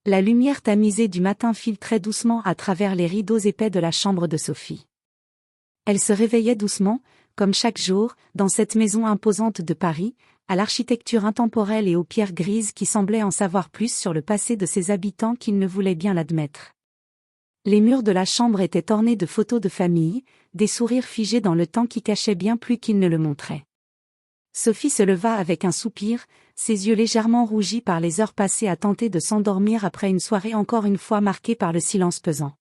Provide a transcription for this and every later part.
La lumière tamisée du matin filtrait doucement à travers les rideaux épais de la chambre de Sophie. Elle se réveillait doucement, comme chaque jour, dans cette maison imposante de Paris, à l'architecture intemporelle et aux pierres grises qui semblaient en savoir plus sur le passé de ses habitants qu'ils ne voulaient bien l'admettre. Les murs de la chambre étaient ornés de photos de famille, des sourires figés dans le temps qui cachaient bien plus qu'ils ne le montraient. Sophie se leva avec un soupir, ses yeux légèrement rougis par les heures passées à tenter de s'endormir après une soirée encore une fois marquée par le silence pesant.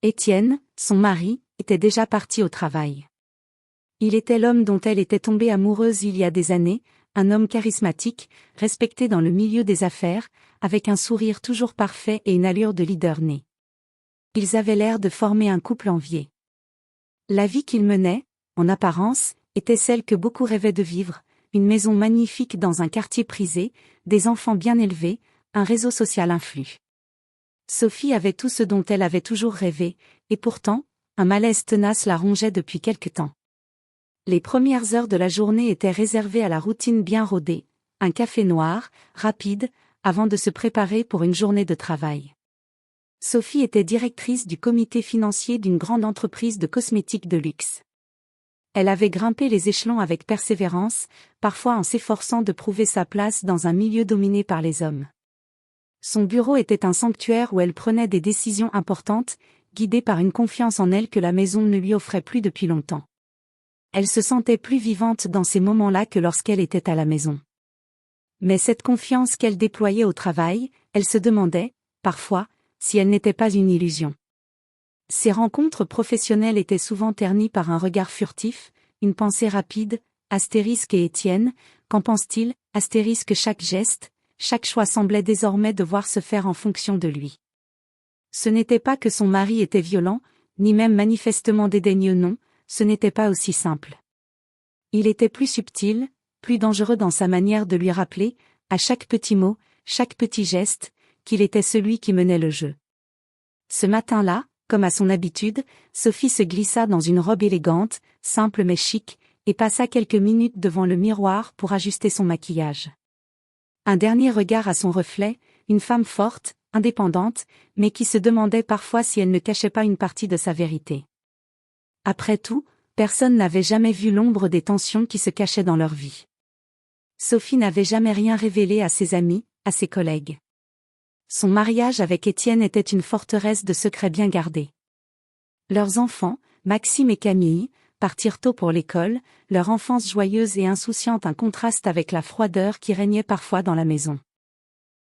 Étienne, son mari, était déjà parti au travail. Il était l'homme dont elle était tombée amoureuse il y a des années, un homme charismatique, respecté dans le milieu des affaires, avec un sourire toujours parfait et une allure de leader né. Ils avaient l'air de former un couple envié. La vie qu'ils menaient, en apparence, était celle que beaucoup rêvaient de vivre, une maison magnifique dans un quartier prisé, des enfants bien élevés, un réseau social influx. Sophie avait tout ce dont elle avait toujours rêvé, et pourtant, un malaise tenace la rongeait depuis quelque temps. Les premières heures de la journée étaient réservées à la routine bien rodée, un café noir, rapide, avant de se préparer pour une journée de travail. Sophie était directrice du comité financier d'une grande entreprise de cosmétiques de luxe. Elle avait grimpé les échelons avec persévérance, parfois en s'efforçant de prouver sa place dans un milieu dominé par les hommes. Son bureau était un sanctuaire où elle prenait des décisions importantes, guidée par une confiance en elle que la maison ne lui offrait plus depuis longtemps. Elle se sentait plus vivante dans ces moments-là que lorsqu'elle était à la maison. Mais cette confiance qu'elle déployait au travail, elle se demandait, parfois, si elle n'était pas une illusion. Ses rencontres professionnelles étaient souvent ternies par un regard furtif, une pensée rapide, astérisque et Étienne, qu'en pense-t-il, astérisque chaque geste, chaque choix semblait désormais devoir se faire en fonction de lui. Ce n'était pas que son mari était violent, ni même manifestement dédaigneux non, ce n'était pas aussi simple. Il était plus subtil, plus dangereux dans sa manière de lui rappeler, à chaque petit mot, chaque petit geste, qu'il était celui qui menait le jeu. Ce matin-là, comme à son habitude, Sophie se glissa dans une robe élégante, simple mais chic, et passa quelques minutes devant le miroir pour ajuster son maquillage. Un dernier regard à son reflet, une femme forte, indépendante, mais qui se demandait parfois si elle ne cachait pas une partie de sa vérité. Après tout, personne n'avait jamais vu l'ombre des tensions qui se cachaient dans leur vie. Sophie n'avait jamais rien révélé à ses amis, à ses collègues. Son mariage avec Étienne était une forteresse de secrets bien gardés. Leurs enfants, Maxime et Camille, partirent tôt pour l'école, leur enfance joyeuse et insouciante un contraste avec la froideur qui régnait parfois dans la maison.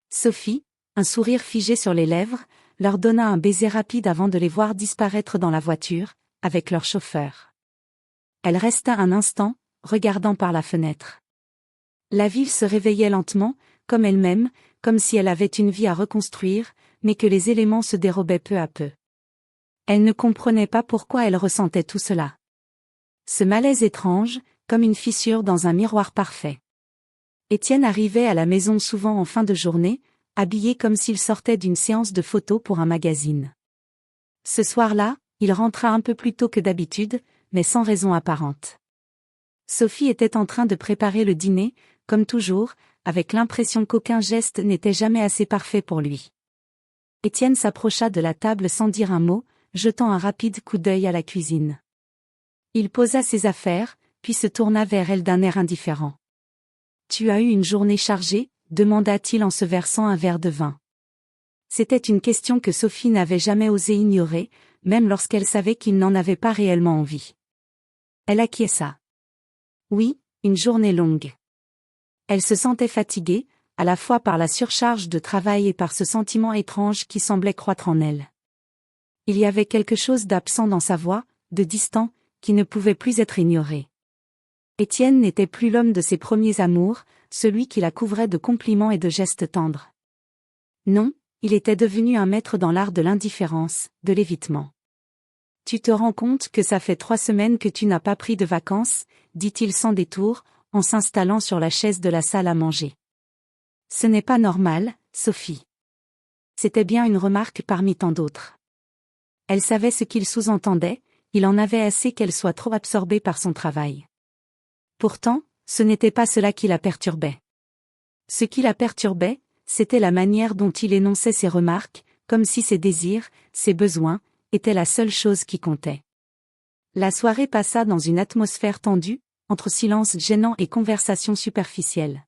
Sophie, un sourire figé sur les lèvres, leur donna un baiser rapide avant de les voir disparaître dans la voiture, avec leur chauffeur. Elle resta un instant, regardant par la fenêtre. La ville se réveillait lentement, comme elle-même, comme si elle avait une vie à reconstruire, mais que les éléments se dérobaient peu à peu. Elle ne comprenait pas pourquoi elle ressentait tout cela. Ce malaise étrange, comme une fissure dans un miroir parfait. Étienne arrivait à la maison souvent en fin de journée, habillé comme s'il sortait d'une séance de photos pour un magazine. Ce soir-là, il rentra un peu plus tôt que d'habitude, mais sans raison apparente. Sophie était en train de préparer le dîner, comme toujours, avec l'impression qu'aucun geste n'était jamais assez parfait pour lui. Étienne s'approcha de la table sans dire un mot, jetant un rapide coup d'œil à la cuisine. Il posa ses affaires, puis se tourna vers elle d'un air indifférent. « Tu as eu une journée chargée ?» demanda-t-il en se versant un verre de vin. C'était une question que Sophie n'avait jamais osé ignorer, même lorsqu'elle savait qu'il n'en avait pas réellement envie. Elle acquiesça. Oui, une journée longue. Elle se sentait fatiguée, à la fois par la surcharge de travail et par ce sentiment étrange qui semblait croître en elle. Il y avait quelque chose d'absent dans sa voix, de distant, qui ne pouvait plus être ignoré. Étienne n'était plus l'homme de ses premiers amours, celui qui la couvrait de compliments et de gestes tendres. Non, il était devenu un maître dans l'art de l'indifférence, de l'évitement. « Tu te rends compte que ça fait 3 semaines que tu n'as pas pris de vacances ?» dit-il sans détour, en s'installant sur la chaise de la salle à manger. « Ce n'est pas normal, Sophie. » C'était bien une remarque parmi tant d'autres. Elle savait ce qu'il sous-entendait, il en avait assez qu'elle soit trop absorbée par son travail. Pourtant, ce n'était pas cela qui la perturbait. Ce qui la perturbait, c'était la manière dont il énonçait ses remarques, comme si ses désirs, ses besoins, étaient la seule chose qui comptait. La soirée passa dans une atmosphère tendue, entre silence gênant et conversation superficielle.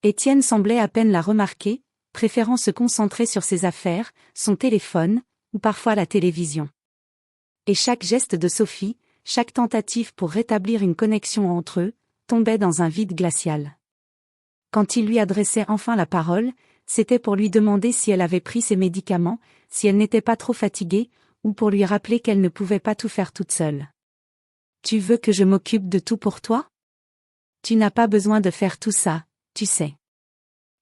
Étienne semblait à peine la remarquer, préférant se concentrer sur ses affaires, son téléphone, ou parfois la télévision. Et chaque geste de Sophie, chaque tentative pour rétablir une connexion entre eux, tombait dans un vide glacial. Quand il lui adressait enfin la parole, c'était pour lui demander si elle avait pris ses médicaments, si elle n'était pas trop fatiguée, ou pour lui rappeler qu'elle ne pouvait pas tout faire toute seule. « Tu veux que je m'occupe de tout pour toi ? Tu n'as pas besoin de faire tout ça, tu sais. »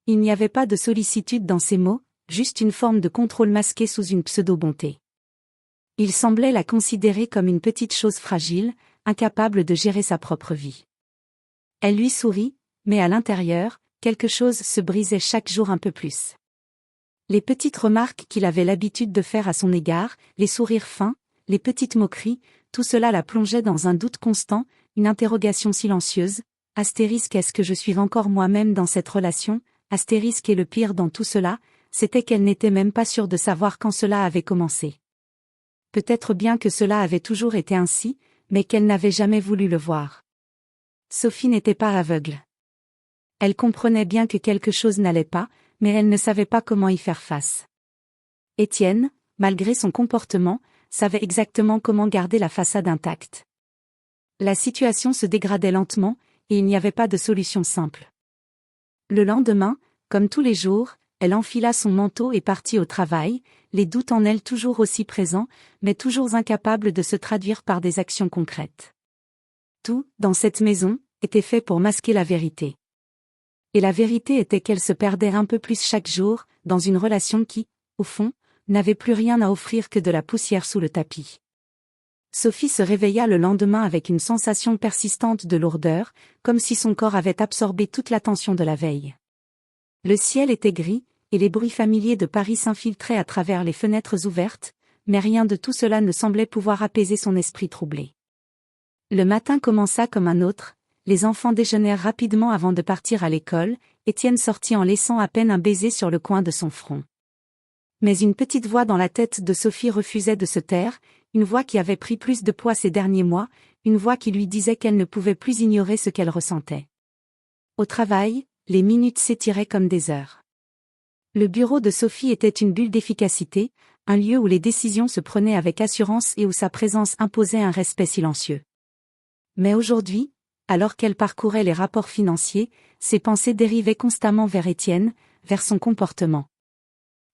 Il n'y avait pas de sollicitude dans ses mots, juste une forme de contrôle masqué sous une pseudo-bonté. Il semblait la considérer comme une petite chose fragile, incapable de gérer sa propre vie. Elle lui sourit, mais à l'intérieur, quelque chose se brisait chaque jour un peu plus. Les petites remarques qu'il avait l'habitude de faire à son égard, les sourires fins, les petites moqueries, tout cela la plongeait dans un doute constant, une interrogation silencieuse. Astérisque, est-ce que je suis encore moi-même dans cette relation ? Astérisque, et le pire dans tout cela, c'était qu'elle n'était même pas sûre de savoir quand cela avait commencé. Peut-être bien que cela avait toujours été ainsi, mais qu'elle n'avait jamais voulu le voir. Sophie n'était pas aveugle. Elle comprenait bien que quelque chose n'allait pas, mais elle ne savait pas comment y faire face. Étienne, malgré son comportement, savait exactement comment garder la façade intacte. La situation se dégradait lentement, et il n'y avait pas de solution simple. Le lendemain, comme tous les jours, elle enfila son manteau et partit au travail, les doutes en elle toujours aussi présents, mais toujours incapables de se traduire par des actions concrètes. Tout, dans cette maison, était fait pour masquer la vérité. Et la vérité était qu'elle se perdait un peu plus chaque jour, dans une relation qui, au fond, n'avait plus rien à offrir que de la poussière sous le tapis. Sophie se réveilla le lendemain avec une sensation persistante de lourdeur, comme si son corps avait absorbé toute l'attention de la veille. Le ciel était gris, et les bruits familiers de Paris s'infiltraient à travers les fenêtres ouvertes, mais rien de tout cela ne semblait pouvoir apaiser son esprit troublé. Le matin commença comme un autre, les enfants déjeunèrent rapidement avant de partir à l'école, Étienne sortit en laissant à peine un baiser sur le coin de son front. Mais une petite voix dans la tête de Sophie refusait de se taire, une voix qui avait pris plus de poids ces derniers mois, une voix qui lui disait qu'elle ne pouvait plus ignorer ce qu'elle ressentait. Au travail, les minutes s'étiraient comme des heures. Le bureau de Sophie était une bulle d'efficacité, un lieu où les décisions se prenaient avec assurance et où sa présence imposait un respect silencieux. Mais aujourd'hui, alors qu'elle parcourait les rapports financiers, ses pensées dérivaient constamment vers Étienne, vers son comportement.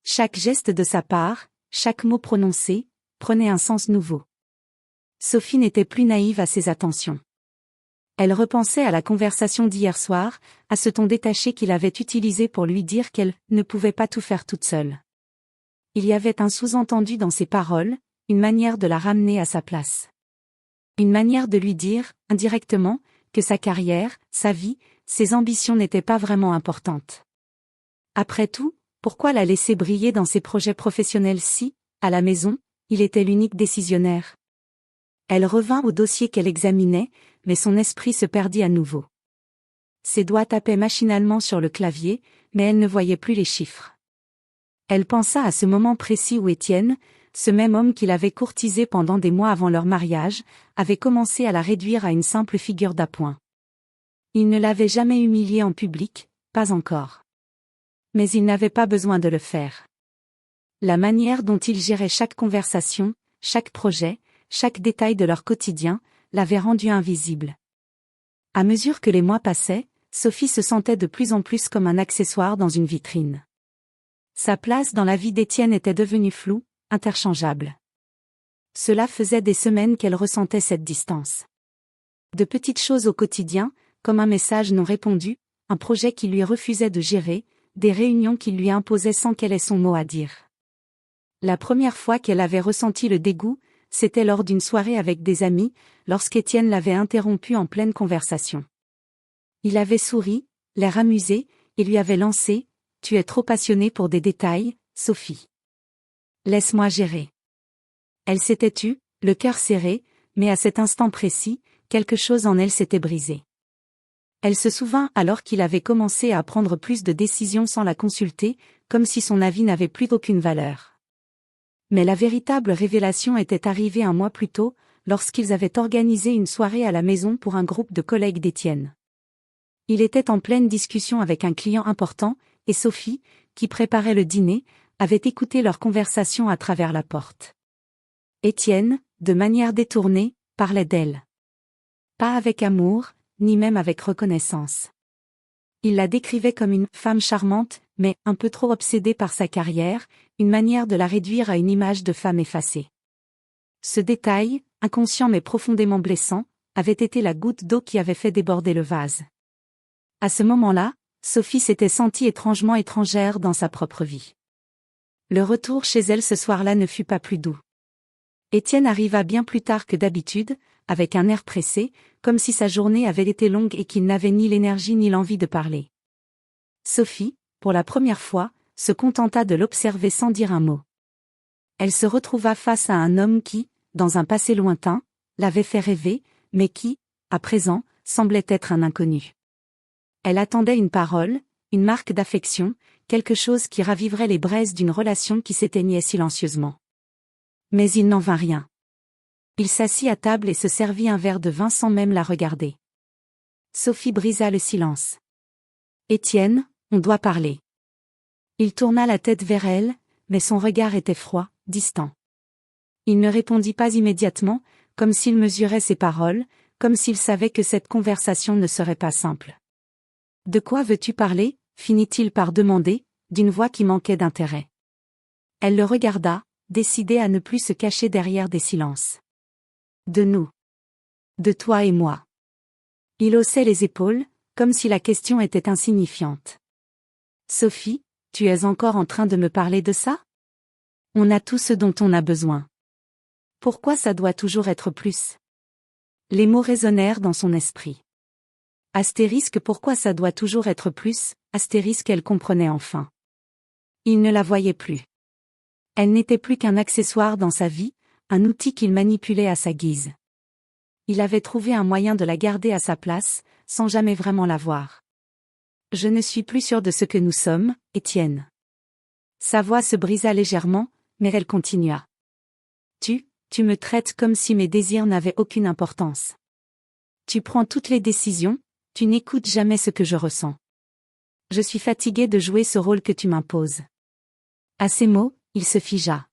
Chaque geste de sa part, chaque mot prononcé, prenait un sens nouveau. Sophie n'était plus naïve à ses attentions. Elle repensait à la conversation d'hier soir, à ce ton détaché qu'il avait utilisé pour lui dire qu'elle ne pouvait pas tout faire toute seule. Il y avait un sous-entendu dans ses paroles, une manière de la ramener à sa place. Une manière de lui dire, indirectement, que sa carrière, sa vie, ses ambitions n'étaient pas vraiment importantes. Après tout, pourquoi la laisser briller dans ses projets professionnels si, à la maison, il était l'unique décisionnaire ? Elle revint au dossier qu'elle examinait, mais son esprit se perdit à nouveau. Ses doigts tapaient machinalement sur le clavier, mais elle ne voyait plus les chiffres. Elle pensa à ce moment précis où Étienne, ce même homme qu'il avait courtisé pendant des mois avant leur mariage, avait commencé à la réduire à une simple figure d'appoint. Il ne l'avait jamais humiliée en public, pas encore. Mais il n'avait pas besoin de le faire. La manière dont il gérait chaque conversation, chaque projet, chaque détail de leur quotidien, l'avait rendu invisible. À mesure que les mois passaient, Sophie se sentait de plus en plus comme un accessoire dans une vitrine. Sa place dans la vie d'Étienne était devenue floue, interchangeable. Cela faisait des semaines qu'elle ressentait cette distance. De petites choses au quotidien, comme un message non répondu, un projet qui lui refusait de gérer, des réunions qu'il lui imposait sans qu'elle ait son mot à dire. La première fois qu'elle avait ressenti le dégoût, c'était lors d'une soirée avec des amis, lorsqu'Étienne l'avait interrompue en pleine conversation. Il avait souri, l'air amusé, et lui avait lancé « Tu es trop passionnée pour des détails, Sophie. Laisse-moi gérer. » Elle s'était tue, le cœur serré, mais à cet instant précis, quelque chose en elle s'était brisé. Elle se souvint alors qu'il avait commencé à prendre plus de décisions sans la consulter, comme si son avis n'avait plus aucune valeur. Mais la véritable révélation était arrivée un mois plus tôt, lorsqu'ils avaient organisé une soirée à la maison pour un groupe de collègues d'Étienne. Il était en pleine discussion avec un client important, et Sophie, qui préparait le dîner, avait écouté leur conversation à travers la porte. Étienne, de manière détournée, parlait d'elle. Pas avec amour, ni même avec reconnaissance. Il la décrivait comme une femme charmante, mais un peu trop obsédée par sa carrière, une manière de la réduire à une image de femme effacée. Ce détail, inconscient mais profondément blessant, avait été la goutte d'eau qui avait fait déborder le vase. À ce moment-là, Sophie s'était sentie étrangement étrangère dans sa propre vie. Le retour chez elle ce soir-là ne fut pas plus doux. Étienne arriva bien plus tard que d'habitude, avec un air pressé, comme si sa journée avait été longue et qu'il n'avait ni l'énergie ni l'envie de parler. Sophie, pour la première fois, se contenta de l'observer sans dire un mot. Elle se retrouva face à un homme qui, dans un passé lointain, l'avait fait rêver, mais qui, à présent, semblait être un inconnu. Elle attendait une parole, une marque d'affection, quelque chose qui raviverait les braises d'une relation qui s'éteignait silencieusement. Mais il n'en vint rien. Il s'assit à table et se servit un verre de vin sans même la regarder. Sophie brisa le silence. « Étienne, on doit parler. » Il tourna la tête vers elle, mais son regard était froid, distant. Il ne répondit pas immédiatement, comme s'il mesurait ses paroles, comme s'il savait que cette conversation ne serait pas simple. « De quoi veux-tu parler ?» finit-il par demander, d'une voix qui manquait d'intérêt. Elle le regarda, décidée à ne plus se cacher derrière des silences. « De nous. De toi et moi. » Il haussait les épaules, comme si la question était insignifiante. « Sophie, tu es encore en train de me parler de ça ? On a tout ce dont on a besoin. Pourquoi ça doit toujours être plus ? » Les mots résonnèrent dans son esprit. Astérisque pourquoi ça doit toujours être plus, astérisque elle comprenait enfin. Il ne la voyait plus. Elle n'était plus qu'un accessoire dans sa vie, un outil qu'il manipulait à sa guise. Il avait trouvé un moyen de la garder à sa place, sans jamais vraiment la voir. « Je ne suis plus sûre de ce que nous sommes, Étienne. » Sa voix se brisa légèrement, mais elle continua. « Tu me traites comme si mes désirs n'avaient aucune importance. Tu prends toutes les décisions, tu n'écoutes jamais ce que je ressens. Je suis fatiguée de jouer ce rôle que tu m'imposes. » À ces mots, il se figea.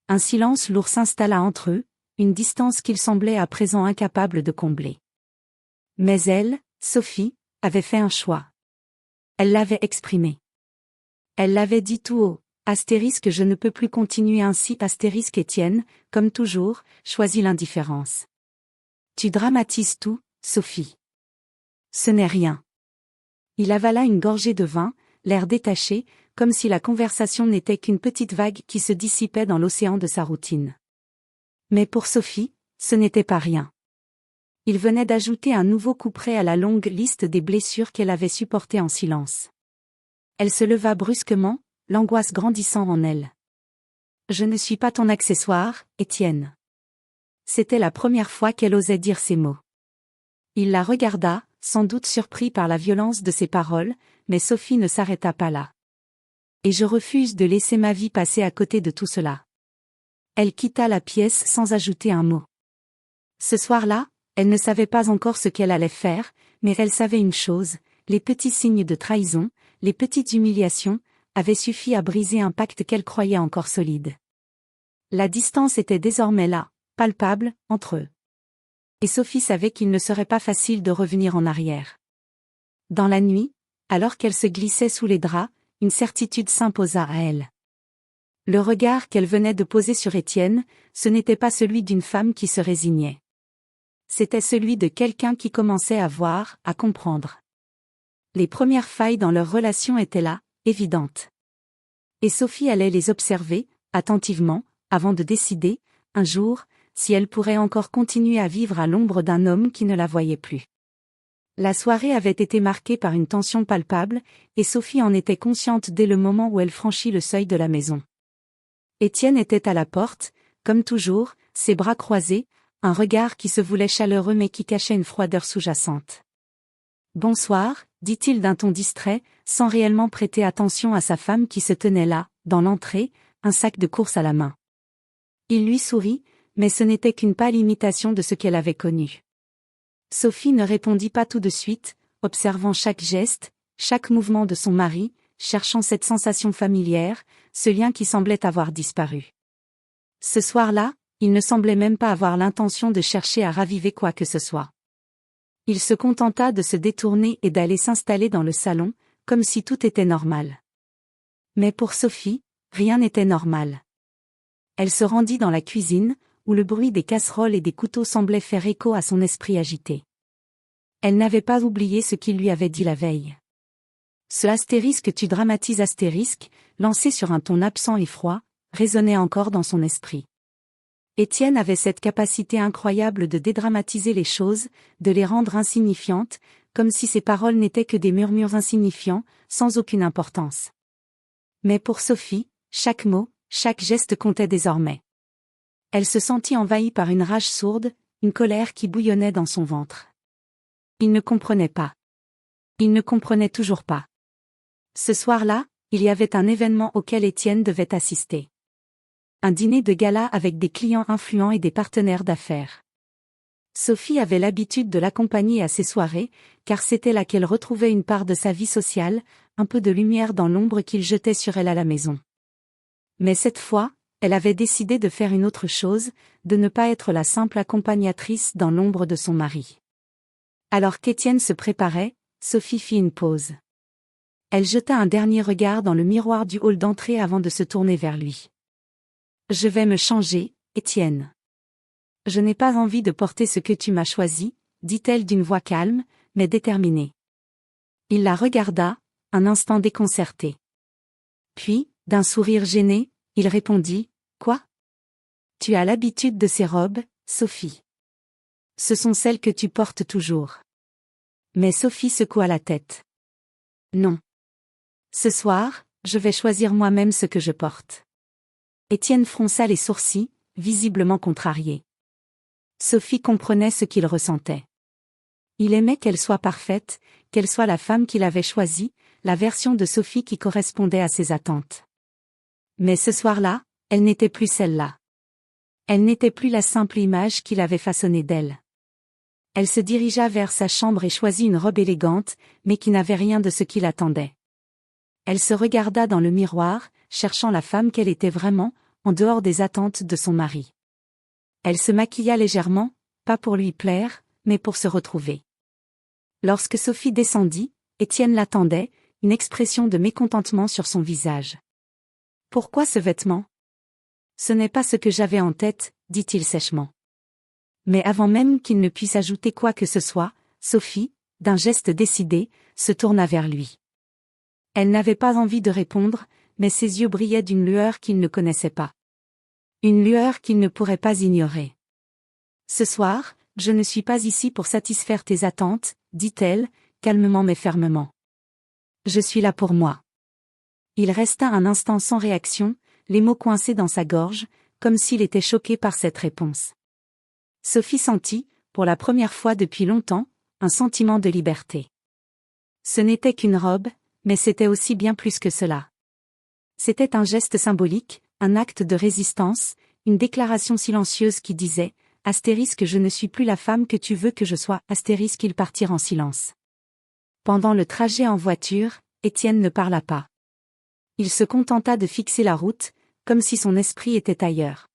Un silence lourd s'installa entre eux, une distance qu'il semblait à présent incapable de combler. Mais elle, Sophie, avait fait un choix. Elle l'avait exprimé. Elle l'avait dit tout haut, astérisque je ne peux plus continuer ainsi, astérisque Étienne, comme toujours, choisit l'indifférence. Tu dramatises tout, Sophie. Ce n'est rien. Il avala une gorgée de vin, l'air détaché, comme si la conversation n'était qu'une petite vague qui se dissipait dans l'océan de sa routine. Mais pour Sophie, ce n'était pas rien. Il venait d'ajouter un nouveau couperet à la longue liste des blessures qu'elle avait supportées en silence. Elle se leva brusquement, l'angoisse grandissant en elle. « Je ne suis pas ton accessoire, Étienne. » C'était la première fois qu'elle osait dire ces mots. Il la regarda, sans doute surpris par la violence de ses paroles, mais Sophie ne s'arrêta pas là. « Et je refuse de laisser ma vie passer à côté de tout cela. » Elle quitta la pièce sans ajouter un mot. Ce soir-là, elle ne savait pas encore ce qu'elle allait faire, mais elle savait une chose, les petits signes de trahison, les petites humiliations, avaient suffi à briser un pacte qu'elle croyait encore solide. La distance était désormais là, palpable, entre eux. Et Sophie savait qu'il ne serait pas facile de revenir en arrière. Dans la nuit, alors qu'elle se glissait sous les draps, une certitude s'imposa à elle. Le regard qu'elle venait de poser sur Étienne, ce n'était pas celui d'une femme qui se résignait. C'était celui de quelqu'un qui commençait à voir, à comprendre. Les premières failles dans leur relation étaient là, évidentes. Et Sophie allait les observer, attentivement, avant de décider, un jour, si elle pourrait encore continuer à vivre à l'ombre d'un homme qui ne la voyait plus. La soirée avait été marquée par une tension palpable, et Sophie en était consciente dès le moment où elle franchit le seuil de la maison. Étienne était à la porte, comme toujours, ses bras croisés, un regard qui se voulait chaleureux mais qui cachait une froideur sous-jacente. Bonsoir, dit-il d'un ton distrait, sans réellement prêter attention à sa femme qui se tenait là, dans l'entrée, un sac de course à la main. Il lui sourit, mais ce n'était qu'une pâle imitation de ce qu'elle avait connu. Sophie ne répondit pas tout de suite, observant chaque geste, chaque mouvement de son mari, cherchant cette sensation familière, ce lien qui semblait avoir disparu. Ce soir-là, il ne semblait même pas avoir l'intention de chercher à raviver quoi que ce soit. Il se contenta de se détourner et d'aller s'installer dans le salon, comme si tout était normal. Mais pour Sophie, rien n'était normal. Elle se rendit dans la cuisine, où le bruit des casseroles et des couteaux semblait faire écho à son esprit agité. Elle n'avait pas oublié ce qu'il lui avait dit la veille. Ce astérisque tu dramatises astérisque, lancé sur un ton absent et froid, résonnait encore dans son esprit. Étienne avait cette capacité incroyable de dédramatiser les choses, de les rendre insignifiantes, comme si ses paroles n'étaient que des murmures insignifiants, sans aucune importance. Mais pour Sophie, chaque mot, chaque geste comptait désormais. Elle se sentit envahie par une rage sourde, une colère qui bouillonnait dans son ventre. Il ne comprenait pas. Il ne comprenait toujours pas. Ce soir-là, il y avait un événement auquel Étienne devait assister. Un dîner de gala avec des clients influents et des partenaires d'affaires. Sophie avait l'habitude de l'accompagner à ses soirées, car c'était là qu'elle retrouvait une part de sa vie sociale, un peu de lumière dans l'ombre qu'il jetait sur elle à la maison. Mais cette fois, elle avait décidé de faire une autre chose, de ne pas être la simple accompagnatrice dans l'ombre de son mari. Alors qu'Étienne se préparait, Sophie fit une pause. Elle jeta un dernier regard dans le miroir du hall d'entrée avant de se tourner vers lui. « Je vais me changer, Étienne. Je n'ai pas envie de porter ce que tu m'as choisi, » dit-elle d'une voix calme, mais déterminée. Il la regarda, un instant déconcerté. Puis, d'un sourire gêné, il répondit, « Quoi ? Tu as l'habitude de ces robes, Sophie. Ce sont celles que tu portes toujours. » Mais Sophie secoua la tête. « Non. Ce soir, je vais choisir moi-même ce que je porte. » Étienne fronça les sourcils, visiblement contrarié. Sophie comprenait ce qu'il ressentait. Il aimait qu'elle soit parfaite, qu'elle soit la femme qu'il avait choisie, la version de Sophie qui correspondait à ses attentes. Mais ce soir-là, elle n'était plus celle-là. Elle n'était plus la simple image qu'il avait façonnée d'elle. Elle se dirigea vers sa chambre et choisit une robe élégante, mais qui n'avait rien de ce qu'il attendait. Elle se regarda dans le miroir, cherchant la femme qu'elle était vraiment, en dehors des attentes de son mari. Elle se maquilla légèrement, pas pour lui plaire, mais pour se retrouver. Lorsque Sophie descendit, Étienne l'attendait, une expression de mécontentement sur son visage. « Pourquoi ce vêtement ? » « Ce n'est pas ce que j'avais en tête, » dit-il sèchement. Mais avant même qu'il ne puisse ajouter quoi que ce soit, Sophie, d'un geste décidé, se tourna vers lui. Elle n'avait pas envie de répondre, mais ses yeux brillaient d'une lueur qu'il ne connaissait pas. Une lueur qu'il ne pourrait pas ignorer. « Ce soir, je ne suis pas ici pour satisfaire tes attentes, » dit-elle, calmement mais fermement. « Je suis là pour moi. » Il resta un instant sans réaction, les mots coincés dans sa gorge, comme s'il était choqué par cette réponse. Sophie sentit, pour la première fois depuis longtemps, un sentiment de liberté. Ce n'était qu'une robe, mais c'était aussi bien plus que cela. C'était un geste symbolique, un acte de résistance, une déclaration silencieuse qui disait « Astérisque je ne suis plus la femme que tu veux que je sois » astérisque ils partirent en silence. Pendant le trajet en voiture, Étienne ne parla pas. Il se contenta de fixer la route, comme si son esprit était ailleurs.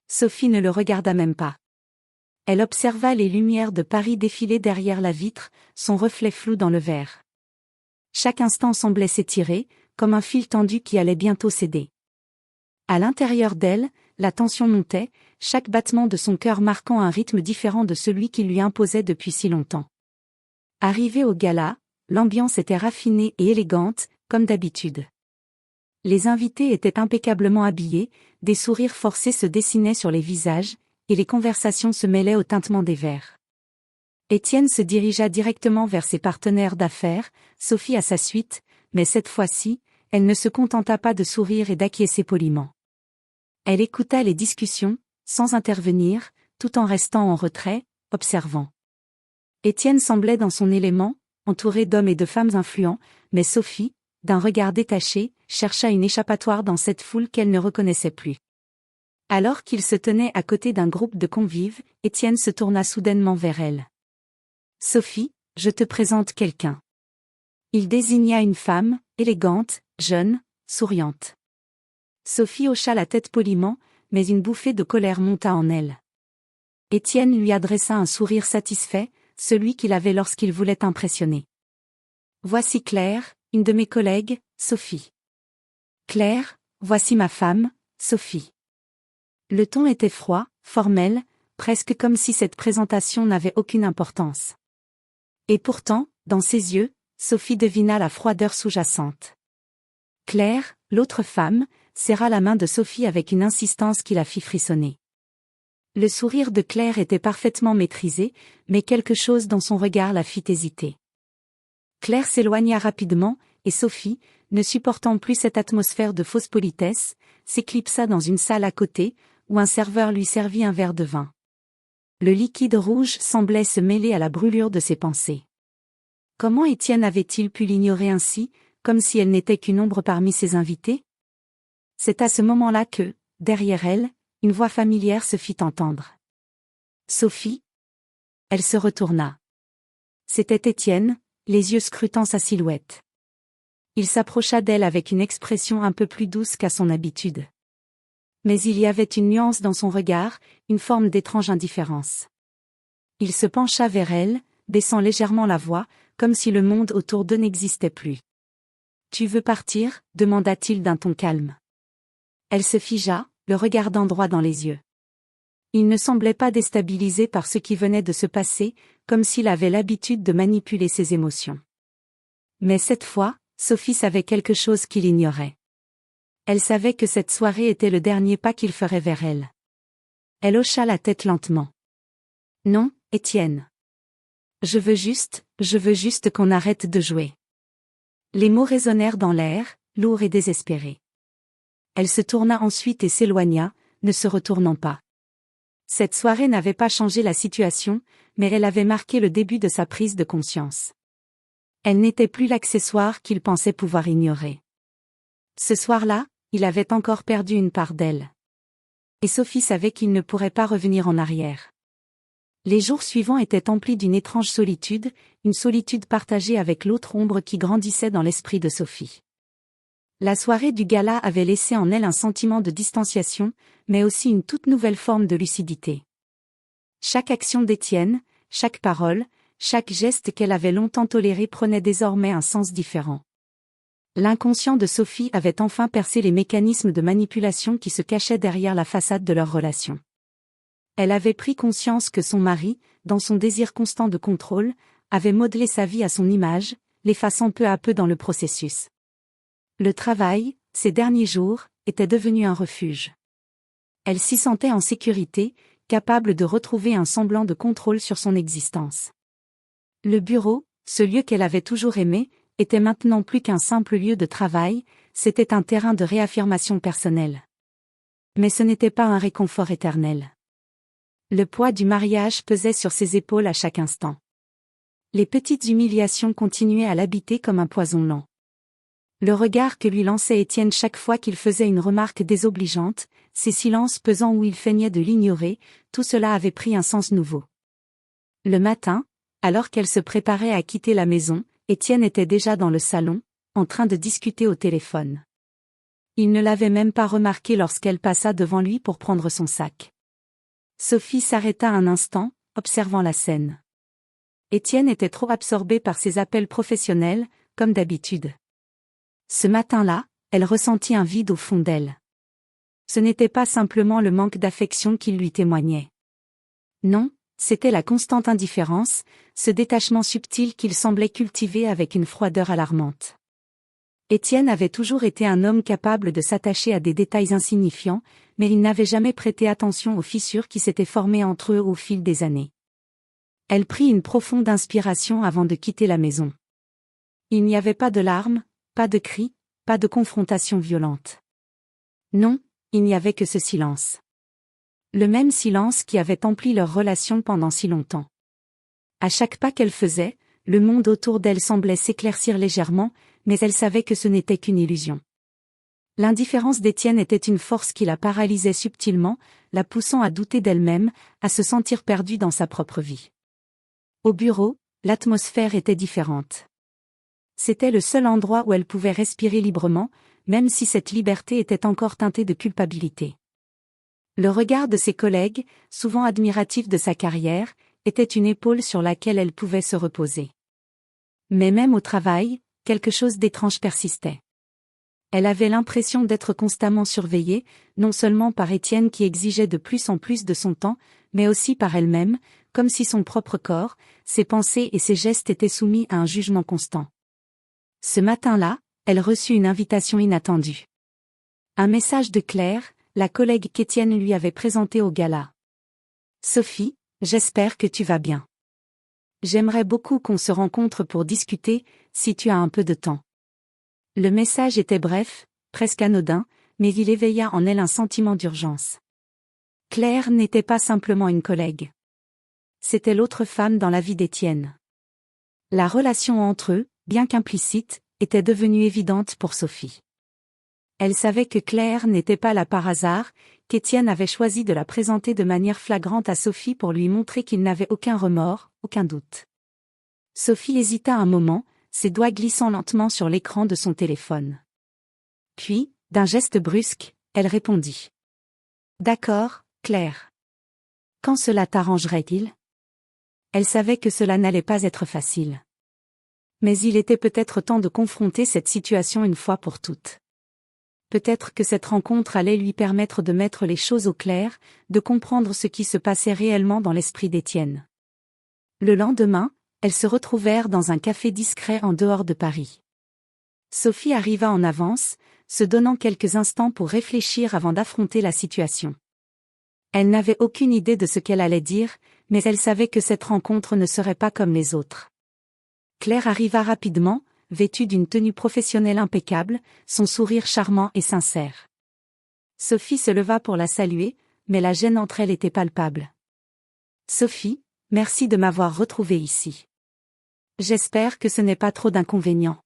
Sophie ne le regarda même pas. Elle observa les lumières de Paris défiler derrière la vitre, son reflet flou dans le verre. Chaque instant semblait s'étirer, comme un fil tendu qui allait bientôt céder. À l'intérieur d'elle, la tension montait, chaque battement de son cœur marquant un rythme différent de celui qu'il lui imposait depuis si longtemps. Arrivée au gala, l'ambiance était raffinée et élégante, comme d'habitude. Les invités étaient impeccablement habillés, des sourires forcés se dessinaient sur les visages, et les conversations se mêlaient au tintement des verres. Étienne se dirigea directement vers ses partenaires d'affaires, Sophie à sa suite, mais cette fois-ci, elle ne se contenta pas de sourire et d'acquiescer poliment. Elle écouta les discussions, sans intervenir, tout en restant en retrait, observant. Étienne semblait dans son élément, entourée d'hommes et de femmes influents, mais Sophie, d'un regard détaché, chercha une échappatoire dans cette foule qu'elle ne reconnaissait plus. Alors qu'il se tenait à côté d'un groupe de convives, Étienne se tourna soudainement vers elle. « Sophie, je te présente quelqu'un. » Il désigna une femme, élégante, jeune, souriante. Sophie hocha la tête poliment, mais une bouffée de colère monta en elle. Étienne lui adressa un sourire satisfait, celui qu'il avait lorsqu'il voulait impressionner. « Voici Claire, une de mes collègues, Sophie. »« Claire, voici ma femme, Sophie. » Le ton était froid, formel, presque comme si cette présentation n'avait aucune importance. Et pourtant, dans ses yeux, Sophie devina la froideur sous-jacente. Claire, l'autre femme, serra la main de Sophie avec une insistance qui la fit frissonner. Le sourire de Claire était parfaitement maîtrisé, mais quelque chose dans son regard la fit hésiter. Claire s'éloigna rapidement, et Sophie, ne supportant plus cette atmosphère de fausse politesse, s'éclipsa dans une salle à côté, où un serveur lui servit un verre de vin. Le liquide rouge semblait se mêler à la brûlure de ses pensées. Comment Étienne avait-il pu l'ignorer ainsi, comme si elle n'était qu'une ombre parmi ses invités? C'est à ce moment-là que, derrière elle, une voix familière se fit entendre. « Sophie ?» Elle se retourna. C'était Étienne, les yeux scrutant sa silhouette. Il s'approcha d'elle avec une expression un peu plus douce qu'à son habitude. Mais il y avait une nuance dans son regard, une forme d'étrange indifférence. Il se pencha vers elle, baissant légèrement la voix, comme si le monde autour d'eux n'existait plus. « Tu veux partir ?» demanda-t-il d'un ton calme. Elle se figea, le regardant droit dans les yeux. Il ne semblait pas déstabilisé par ce qui venait de se passer, comme s'il avait l'habitude de manipuler ses émotions. Mais cette fois, Sophie savait quelque chose qu'il ignorait. Elle savait que cette soirée était le dernier pas qu'il ferait vers elle. Elle hocha la tête lentement. « Non, Étienne. Je veux juste qu'on arrête de jouer. » Les mots résonnèrent dans l'air, lourds et désespérés. Elle se tourna ensuite et s'éloigna, ne se retournant pas. Cette soirée n'avait pas changé la situation, mais elle avait marqué le début de sa prise de conscience. Elle n'était plus l'accessoire qu'il pensait pouvoir ignorer. Ce soir-là, il avait encore perdu une part d'elle. Et Sophie savait qu'il ne pourrait pas revenir en arrière. Les jours suivants étaient emplis d'une étrange solitude, une solitude partagée avec l'autre ombre qui grandissait dans l'esprit de Sophie. La soirée du gala avait laissé en elle un sentiment de distanciation, mais aussi une toute nouvelle forme de lucidité. Chaque action d'Étienne, chaque parole, chaque geste qu'elle avait longtemps toléré prenait désormais un sens différent. L'inconscient de Sophie avait enfin percé les mécanismes de manipulation qui se cachaient derrière la façade de leur relation. Elle avait pris conscience que son mari, dans son désir constant de contrôle, avait modelé sa vie à son image, l'effaçant peu à peu dans le processus. Le travail, ces derniers jours, était devenu un refuge. Elle s'y sentait en sécurité, capable de retrouver un semblant de contrôle sur son existence. Le bureau, ce lieu qu'elle avait toujours aimé, était maintenant plus qu'un simple lieu de travail, c'était un terrain de réaffirmation personnelle. Mais ce n'était pas un réconfort éternel. Le poids du mariage pesait sur ses épaules à chaque instant. Les petites humiliations continuaient à l'habiter comme un poison lent. Le regard que lui lançait Étienne chaque fois qu'il faisait une remarque désobligeante, ces silences pesants où il feignait de l'ignorer, tout cela avait pris un sens nouveau. Le matin, alors qu'elle se préparait à quitter la maison, Étienne était déjà dans le salon, en train de discuter au téléphone. Il ne l'avait même pas remarqué lorsqu'elle passa devant lui pour prendre son sac. Sophie s'arrêta un instant, observant la scène. Étienne était trop absorbé par ses appels professionnels, comme d'habitude. Ce matin-là, elle ressentit un vide au fond d'elle. Ce n'était pas simplement le manque d'affection qu'il lui témoignait. Non, c'était la constante indifférence, ce détachement subtil qu'il semblait cultiver avec une froideur alarmante. Étienne avait toujours été un homme capable de s'attacher à des détails insignifiants, mais il n'avait jamais prêté attention aux fissures qui s'étaient formées entre eux au fil des années. Elle prit une profonde inspiration avant de quitter la maison. Il n'y avait pas de larmes, pas de cris, pas de confrontation violente. Non, il n'y avait que ce silence. Le même silence qui avait empli leur relation pendant si longtemps. À chaque pas qu'elle faisait, Le monde autour d'elle semblait s'éclaircir légèrement, mais elle savait que ce n'était qu'une illusion. L'indifférence d'Étienne était une force qui la paralysait subtilement, la poussant à douter d'elle-même, à se sentir perdue dans sa propre vie. Au bureau, l'atmosphère était différente. C'était le seul endroit où elle pouvait respirer librement, même si cette liberté était encore teintée de culpabilité. Le regard de ses collègues, souvent admiratifs de sa carrière, était une épaule sur laquelle elle pouvait se reposer. Mais même au travail, quelque chose d'étrange persistait. Elle avait l'impression d'être constamment surveillée, non seulement par Étienne qui exigeait de plus en plus de son temps, mais aussi par elle-même, comme si son propre corps, ses pensées et ses gestes étaient soumis à un jugement constant. Ce matin-là, elle reçut une invitation inattendue. Un message de Claire, la collègue qu'Étienne lui avait présentée au gala. « Sophie, j'espère que tu vas bien. J'aimerais beaucoup qu'on se rencontre pour discuter, si tu as un peu de temps. » Le message était bref, presque anodin, mais il éveilla en elle un sentiment d'urgence. Claire n'était pas simplement une collègue. C'était l'autre femme dans la vie d'Étienne. La relation entre eux, bien qu'implicite, était devenue évidente pour Sophie. Elle savait que Claire n'était pas là par hasard, qu'Étienne avait choisi de la présenter de manière flagrante à Sophie pour lui montrer qu'il n'avait aucun remords, aucun doute. Sophie hésita un moment, ses doigts glissant lentement sur l'écran de son téléphone. Puis, d'un geste brusque, elle répondit. « D'accord, Claire. Quand cela t'arrangerait-il ? » Elle savait que cela n'allait pas être facile. Mais il était peut-être temps de confronter cette situation une fois pour toutes. Peut-être que cette rencontre allait lui permettre de mettre les choses au clair, de comprendre ce qui se passait réellement dans l'esprit d'Étienne. Le lendemain, elles se retrouvèrent dans un café discret en dehors de Paris. Sophie arriva en avance, se donnant quelques instants pour réfléchir avant d'affronter la situation. Elle n'avait aucune idée de ce qu'elle allait dire, mais elle savait que cette rencontre ne serait pas comme les autres. Claire arriva rapidement, vêtue d'une tenue professionnelle impeccable, son sourire charmant et sincère. Sophie se leva pour la saluer, mais la gêne entre elles était palpable. « Sophie, merci de m'avoir retrouvée ici. J'espère que ce n'est pas trop d'inconvénients. »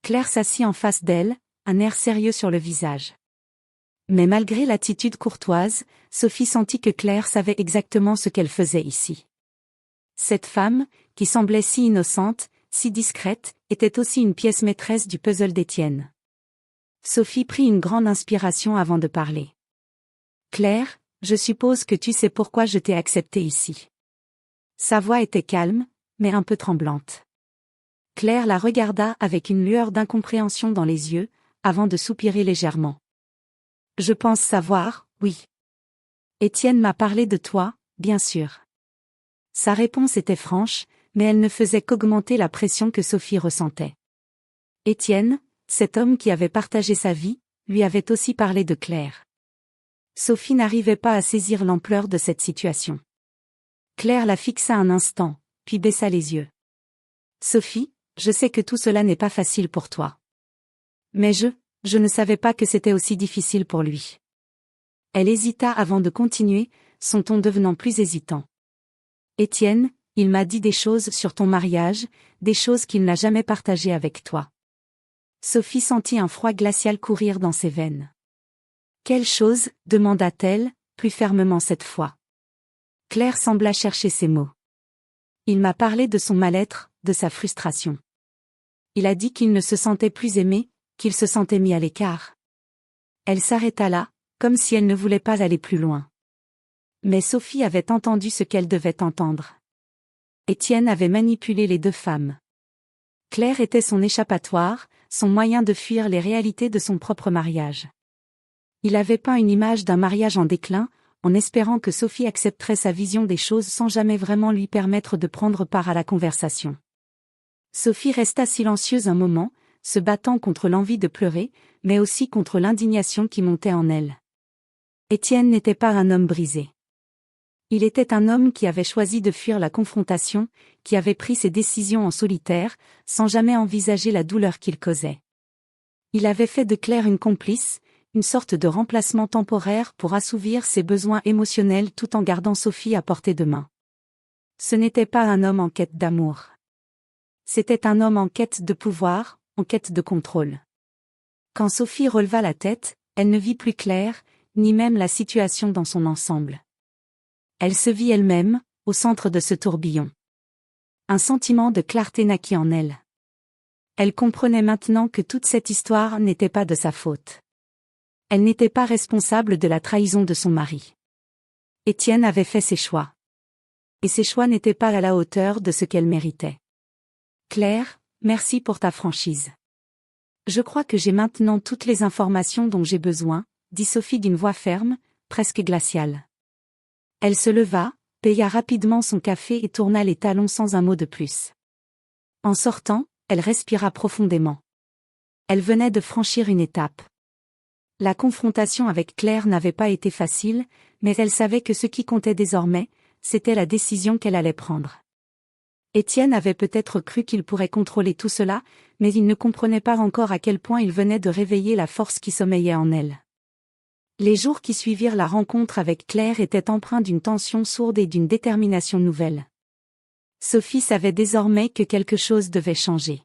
Claire s'assit en face d'elle, un air sérieux sur le visage. Mais malgré l'attitude courtoise, Sophie sentit que Claire savait exactement ce qu'elle faisait ici. Cette femme, qui semblait si innocente, si discrète, était aussi une pièce maîtresse du puzzle d'Étienne. Sophie prit une grande inspiration avant de parler. « Claire, je suppose que tu sais pourquoi je t'ai acceptée ici. » Sa voix était calme, mais un peu tremblante. Claire la regarda avec une lueur d'incompréhension dans les yeux, avant de soupirer légèrement. « Je pense savoir, oui. Étienne m'a parlé de toi, bien sûr. » Sa réponse était franche, mais elle ne faisait qu'augmenter la pression que Sophie ressentait. Étienne, cet homme qui avait partagé sa vie, lui avait aussi parlé de Claire. Sophie n'arrivait pas à saisir l'ampleur de cette situation. Claire la fixa un instant, puis baissa les yeux. « Sophie, je sais que tout cela n'est pas facile pour toi. Mais je ne savais pas que c'était aussi difficile pour lui. » Elle hésita avant de continuer, son ton devenant plus hésitant. « Étienne, il m'a dit des choses sur ton mariage, des choses qu'il n'a jamais partagées avec toi. » Sophie sentit un froid glacial courir dans ses veines. « Quelle chose ? » demanda-t-elle, plus fermement cette fois. Claire sembla chercher ses mots. « Il m'a parlé de son mal-être, de sa frustration. Il a dit qu'il ne se sentait plus aimé, qu'il se sentait mis à l'écart. » Elle s'arrêta là, comme si elle ne voulait pas aller plus loin. Mais Sophie avait entendu ce qu'elle devait entendre. Étienne avait manipulé les deux femmes. Claire était son échappatoire, son moyen de fuir les réalités de son propre mariage. Il avait peint une image d'un mariage en déclin, en espérant que Sophie accepterait sa vision des choses sans jamais vraiment lui permettre de prendre part à la conversation. Sophie resta silencieuse un moment, se battant contre l'envie de pleurer, mais aussi contre l'indignation qui montait en elle. Étienne n'était pas un homme brisé. Il était un homme qui avait choisi de fuir la confrontation, qui avait pris ses décisions en solitaire, sans jamais envisager la douleur qu'il causait. Il avait fait de Claire une complice, une sorte de remplacement temporaire pour assouvir ses besoins émotionnels tout en gardant Sophie à portée de main. Ce n'était pas un homme en quête d'amour. C'était un homme en quête de pouvoir, en quête de contrôle. Quand Sophie releva la tête, elle ne vit plus clair, ni même la situation dans son ensemble. Elle se vit elle-même, au centre de ce tourbillon. Un sentiment de clarté naquit en elle. Elle comprenait maintenant que toute cette histoire n'était pas de sa faute. Elle n'était pas responsable de la trahison de son mari. Étienne avait fait ses choix. Et ses choix n'étaient pas à la hauteur de ce qu'elle méritait. Claire, merci pour ta franchise. Je crois que j'ai maintenant toutes les informations dont j'ai besoin, dit Sophie d'une voix ferme, presque glaciale. Elle se leva, paya rapidement son café et tourna les talons sans un mot de plus. En sortant, elle respira profondément. Elle venait de franchir une étape. La confrontation avec Claire n'avait pas été facile, mais elle savait que ce qui comptait désormais, c'était la décision qu'elle allait prendre. Étienne avait peut-être cru qu'il pourrait contrôler tout cela, mais il ne comprenait pas encore à quel point il venait de réveiller la force qui sommeillait en elle. Les jours qui suivirent la rencontre avec Claire étaient empreints d'une tension sourde et d'une détermination nouvelle. Sophie savait désormais que quelque chose devait changer.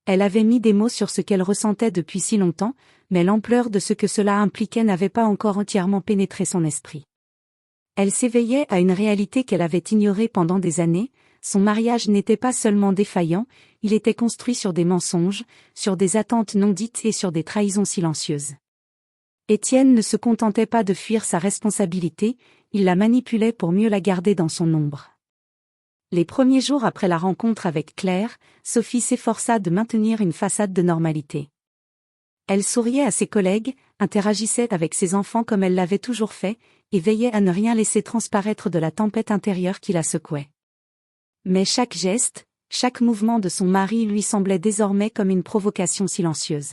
Elle avait mis des mots sur ce qu'elle ressentait depuis si longtemps, mais l'ampleur de ce que cela impliquait n'avait pas encore entièrement pénétré son esprit. Elle s'éveillait à une réalité qu'elle avait ignorée pendant des années. Son mariage n'était pas seulement défaillant, il était construit sur des mensonges, sur des attentes non dites et sur des trahisons silencieuses. Étienne ne se contentait pas de fuir sa responsabilité, il la manipulait pour mieux la garder dans son ombre. Les premiers jours après la rencontre avec Claire, Sophie s'efforça de maintenir une façade de normalité. Elle souriait à ses collègues, interagissait avec ses enfants comme elle l'avait toujours fait, et veillait à ne rien laisser transparaître de la tempête intérieure qui la secouait. Mais chaque geste, chaque mouvement de son mari lui semblait désormais comme une provocation silencieuse.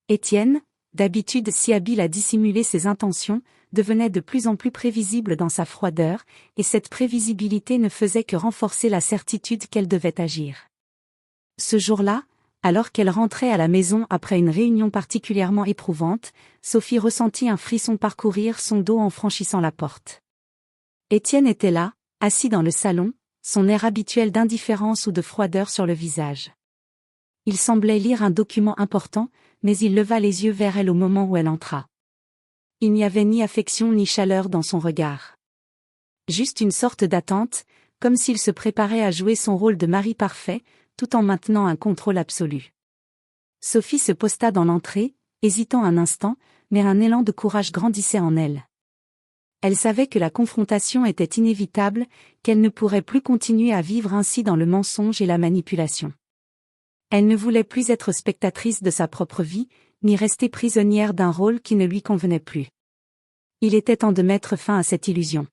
Étienne, d'habitude si habile à dissimuler ses intentions, devenait de plus en plus prévisible dans sa froideur, et cette prévisibilité ne faisait que renforcer la certitude qu'elle devait agir. Ce jour-là, alors qu'elle rentrait à la maison après une réunion particulièrement éprouvante, Sophie ressentit un frisson parcourir son dos en franchissant la porte. Étienne était là, assis dans le salon, son air habituel d'indifférence ou de froideur sur le visage. Il semblait lire un document important, mais il leva les yeux vers elle au moment où elle entra. Il n'y avait ni affection ni chaleur dans son regard. Juste une sorte d'attente, comme s'il se préparait à jouer son rôle de mari parfait, tout en maintenant un contrôle absolu. Sophie se posta dans l'entrée, hésitant un instant, mais un élan de courage grandissait en elle. Elle savait que la confrontation était inévitable, qu'elle ne pourrait plus continuer à vivre ainsi dans le mensonge et la manipulation. Elle ne voulait plus être spectatrice de sa propre vie, ni rester prisonnière d'un rôle qui ne lui convenait plus. Il était temps de mettre fin à cette illusion.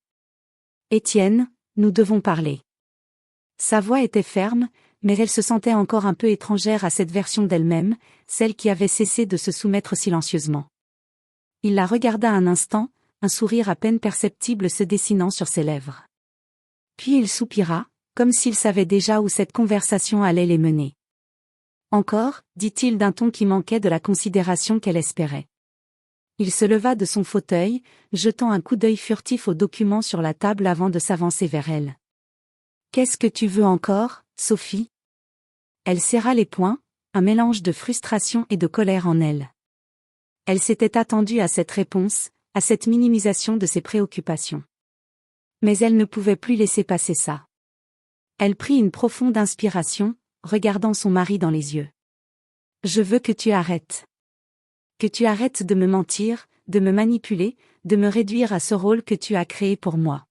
« Étienne, nous devons parler. » Sa voix était ferme, mais elle se sentait encore un peu étrangère à cette version d'elle-même, celle qui avait cessé de se soumettre silencieusement. Il la regarda un instant, un sourire à peine perceptible se dessinant sur ses lèvres. Puis il soupira, comme s'il savait déjà où cette conversation allait les mener. « Encore » dit-il d'un ton qui manquait de la considération qu'elle espérait. Il se leva de son fauteuil, jetant un coup d'œil furtif aux documents sur la table avant de s'avancer vers elle. « Qu'est-ce que tu veux encore, Sophie ?» Elle serra les poings, un mélange de frustration et de colère en elle. Elle s'était attendue à cette réponse, à cette minimisation de ses préoccupations. Mais elle ne pouvait plus laisser passer ça. Elle prit une profonde inspiration, regardant son mari dans les yeux. « Je veux que tu arrêtes. Que tu arrêtes de me mentir, de me manipuler, de me réduire à ce rôle que tu as créé pour moi. »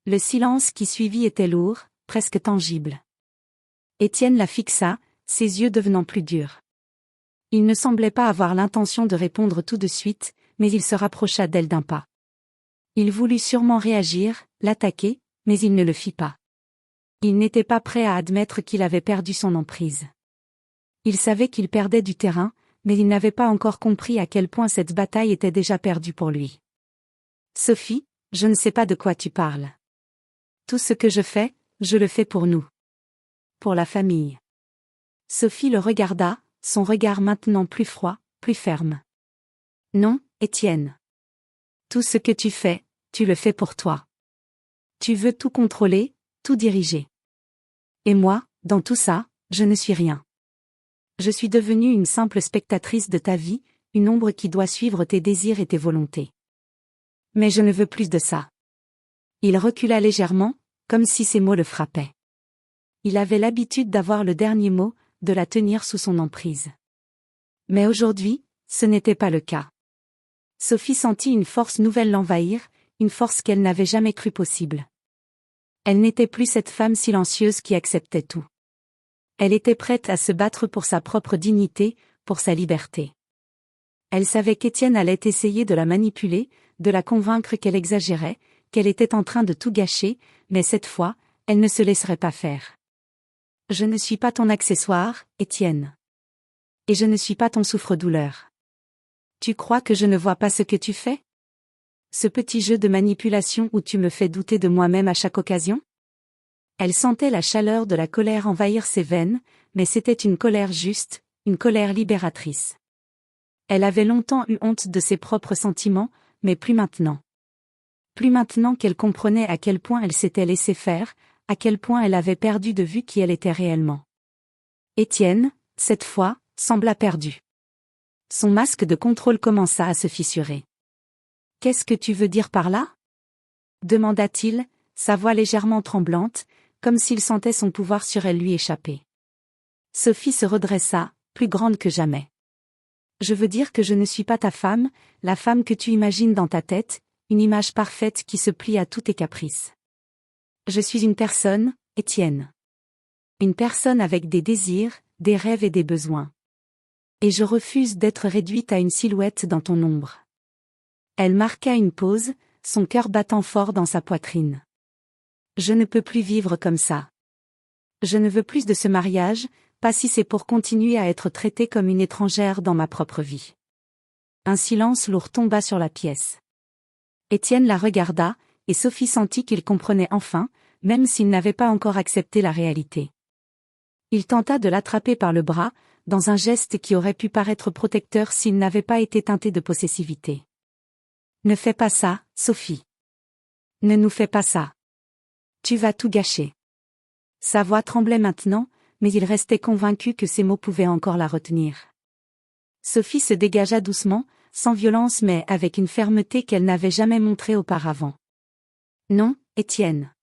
Le silence qui suivit était lourd, presque tangible. Étienne la fixa, ses yeux devenant plus durs. Il ne semblait pas avoir l'intention de répondre tout de suite, mais il se rapprocha d'elle d'un pas. Il voulut sûrement réagir, l'attaquer, mais il ne le fit pas. Il n'était pas prêt à admettre qu'il avait perdu son emprise. Il savait qu'il perdait du terrain, mais il n'avait pas encore compris à quel point cette bataille était déjà perdue pour lui. « Sophie, je ne sais pas de quoi tu parles. Tout ce que je fais, je le fais pour nous. Pour la famille. » Sophie le regarda, son regard maintenant plus froid, plus ferme. « Non, Étienne. Tout ce que tu fais, tu le fais pour toi. Tu veux tout contrôler, tout diriger. Et moi, Dans tout ça, je ne suis rien. Je suis devenue une simple spectatrice de ta vie, une ombre qui doit suivre tes désirs et tes volontés. Mais je ne veux plus de ça. Il recula légèrement, comme si ces mots le frappaient. Il avait l'habitude d'avoir le dernier mot, de la tenir sous son emprise. Mais aujourd'hui, ce n'était pas le cas. Sophie sentit une force nouvelle l'envahir, une force qu'elle n'avait jamais cru possible. Elle n'était plus cette femme silencieuse qui acceptait tout. Elle était prête à se battre pour sa propre dignité, pour sa liberté. Elle savait qu'Étienne allait essayer de la manipuler, de la convaincre qu'elle exagérait, qu'elle était en train de tout gâcher, mais cette fois, elle ne se laisserait pas faire. Je ne suis pas ton accessoire, Étienne. Et je ne suis pas ton souffre-douleur. Tu crois que je ne vois pas ce que tu fais? Ce petit jeu de manipulation où tu me fais douter de moi-même à chaque occasion? Elle sentait la chaleur de la colère envahir ses veines, mais c'était une colère juste, une colère libératrice. Elle avait longtemps eu honte de ses propres sentiments, mais plus maintenant. Plus maintenant qu'elle comprenait à quel point elle s'était laissée faire, à quel point elle avait perdu de vue qui elle était réellement. Étienne, cette fois, sembla perdu. Son masque de contrôle commença à se fissurer. « Qu'est-ce que tu veux dire par là ?» demanda-t-il, sa voix légèrement tremblante, comme s'il sentait son pouvoir sur elle lui échapper. Sophie se redressa, plus grande que jamais. « Je veux dire que je ne suis pas ta femme, la femme que tu imagines dans ta tête, une image parfaite qui se plie à tous tes caprices. Je suis une personne, Étienne. Une personne avec des désirs, des rêves et des besoins. Et je refuse d'être réduite à une silhouette dans ton ombre. » Elle marqua une pause, son cœur battant fort dans sa poitrine. « Je ne peux plus vivre comme ça. Je ne veux plus de ce mariage, pas si c'est pour continuer à être traitée comme une étrangère dans ma propre vie. » Un silence lourd tomba sur la pièce. Étienne la regarda, et Sophie sentit qu'il comprenait enfin, même s'il n'avait pas encore accepté la réalité. Il tenta de l'attraper par le bras, dans un geste qui aurait pu paraître protecteur s'il n'avait pas été teinté de possessivité. « Ne fais pas ça, Sophie. Ne nous fais pas ça. Tu vas tout gâcher. » Sa voix tremblait maintenant, mais il restait convaincu que ces mots pouvaient encore la retenir. Sophie se dégagea doucement, sans violence mais avec une fermeté qu'elle n'avait jamais montrée auparavant. « Non, Étienne.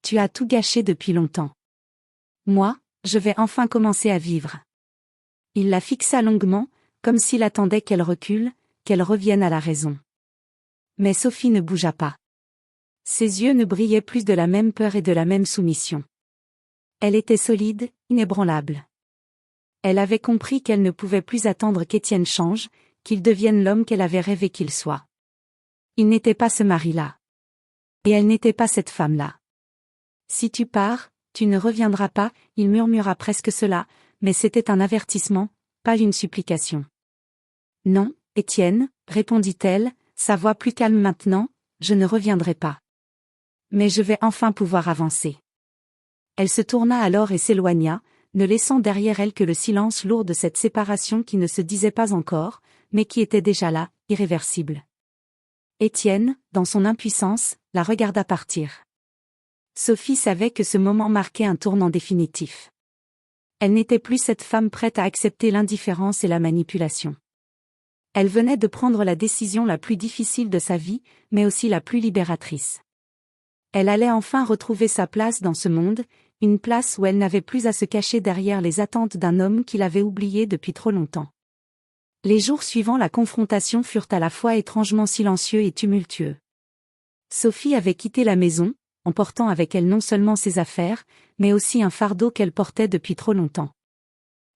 Tu as tout gâché depuis longtemps. Moi, je vais enfin commencer à vivre. » Il la fixa longuement, comme s'il attendait qu'elle recule, qu'elle revienne à la raison. Mais Sophie ne bougea pas. Ses yeux ne brillaient plus de la même peur et de la même soumission. Elle était solide, inébranlable. Elle avait compris qu'elle ne pouvait plus attendre qu'Étienne change, qu'il devienne l'homme qu'elle avait rêvé qu'il soit. Il n'était pas ce mari-là. Et elle n'était pas cette femme-là. « Si tu pars, tu ne reviendras pas », il murmura presque cela, mais c'était un avertissement, pas une supplication. « Non, Étienne, » répondit-elle, sa voix plus calme maintenant, « je ne reviendrai pas. Mais je vais enfin pouvoir avancer. » Elle se tourna alors et s'éloigna, ne laissant derrière elle que le silence lourd de cette séparation qui ne se disait pas encore, mais qui était déjà là, irréversible. Étienne, dans son impuissance, la regarda partir. Sophie savait que ce moment marquait un tournant définitif. Elle n'était plus cette femme prête à accepter l'indifférence et la manipulation. Elle venait de prendre la décision la plus difficile de sa vie, mais aussi la plus libératrice. Elle allait enfin retrouver sa place dans ce monde, une place où elle n'avait plus à se cacher derrière les attentes d'un homme qui l'avait oubliée depuis trop longtemps. Les jours suivant la confrontation furent à la fois étrangement silencieux et tumultueux. Sophie avait quitté la maison, emportant avec elle non seulement ses affaires, mais aussi un fardeau qu'elle portait depuis trop longtemps.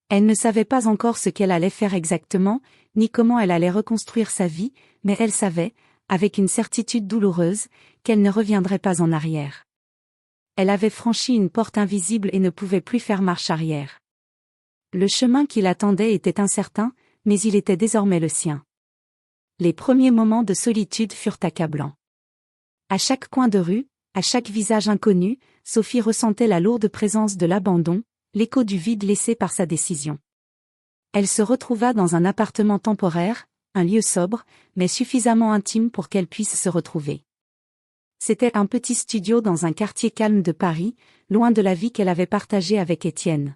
Elle ne savait pas encore ce qu'elle allait faire exactement, ni comment elle allait reconstruire sa vie, mais elle savait, avec une certitude douloureuse, qu'elle ne reviendrait pas en arrière. Elle avait franchi une porte invisible et ne pouvait plus faire marche arrière. Le chemin qui l'attendait était incertain, mais il était désormais le sien. Les premiers moments de solitude furent accablants. À chaque coin de rue, à chaque visage inconnu, Sophie ressentait la lourde présence de l'abandon, l'écho du vide laissé par sa décision. Elle se retrouva dans un appartement temporaire, un lieu sobre, mais suffisamment intime pour qu'elle puisse se retrouver. C'était un petit studio dans un quartier calme de Paris, loin de la vie qu'elle avait partagée avec Étienne.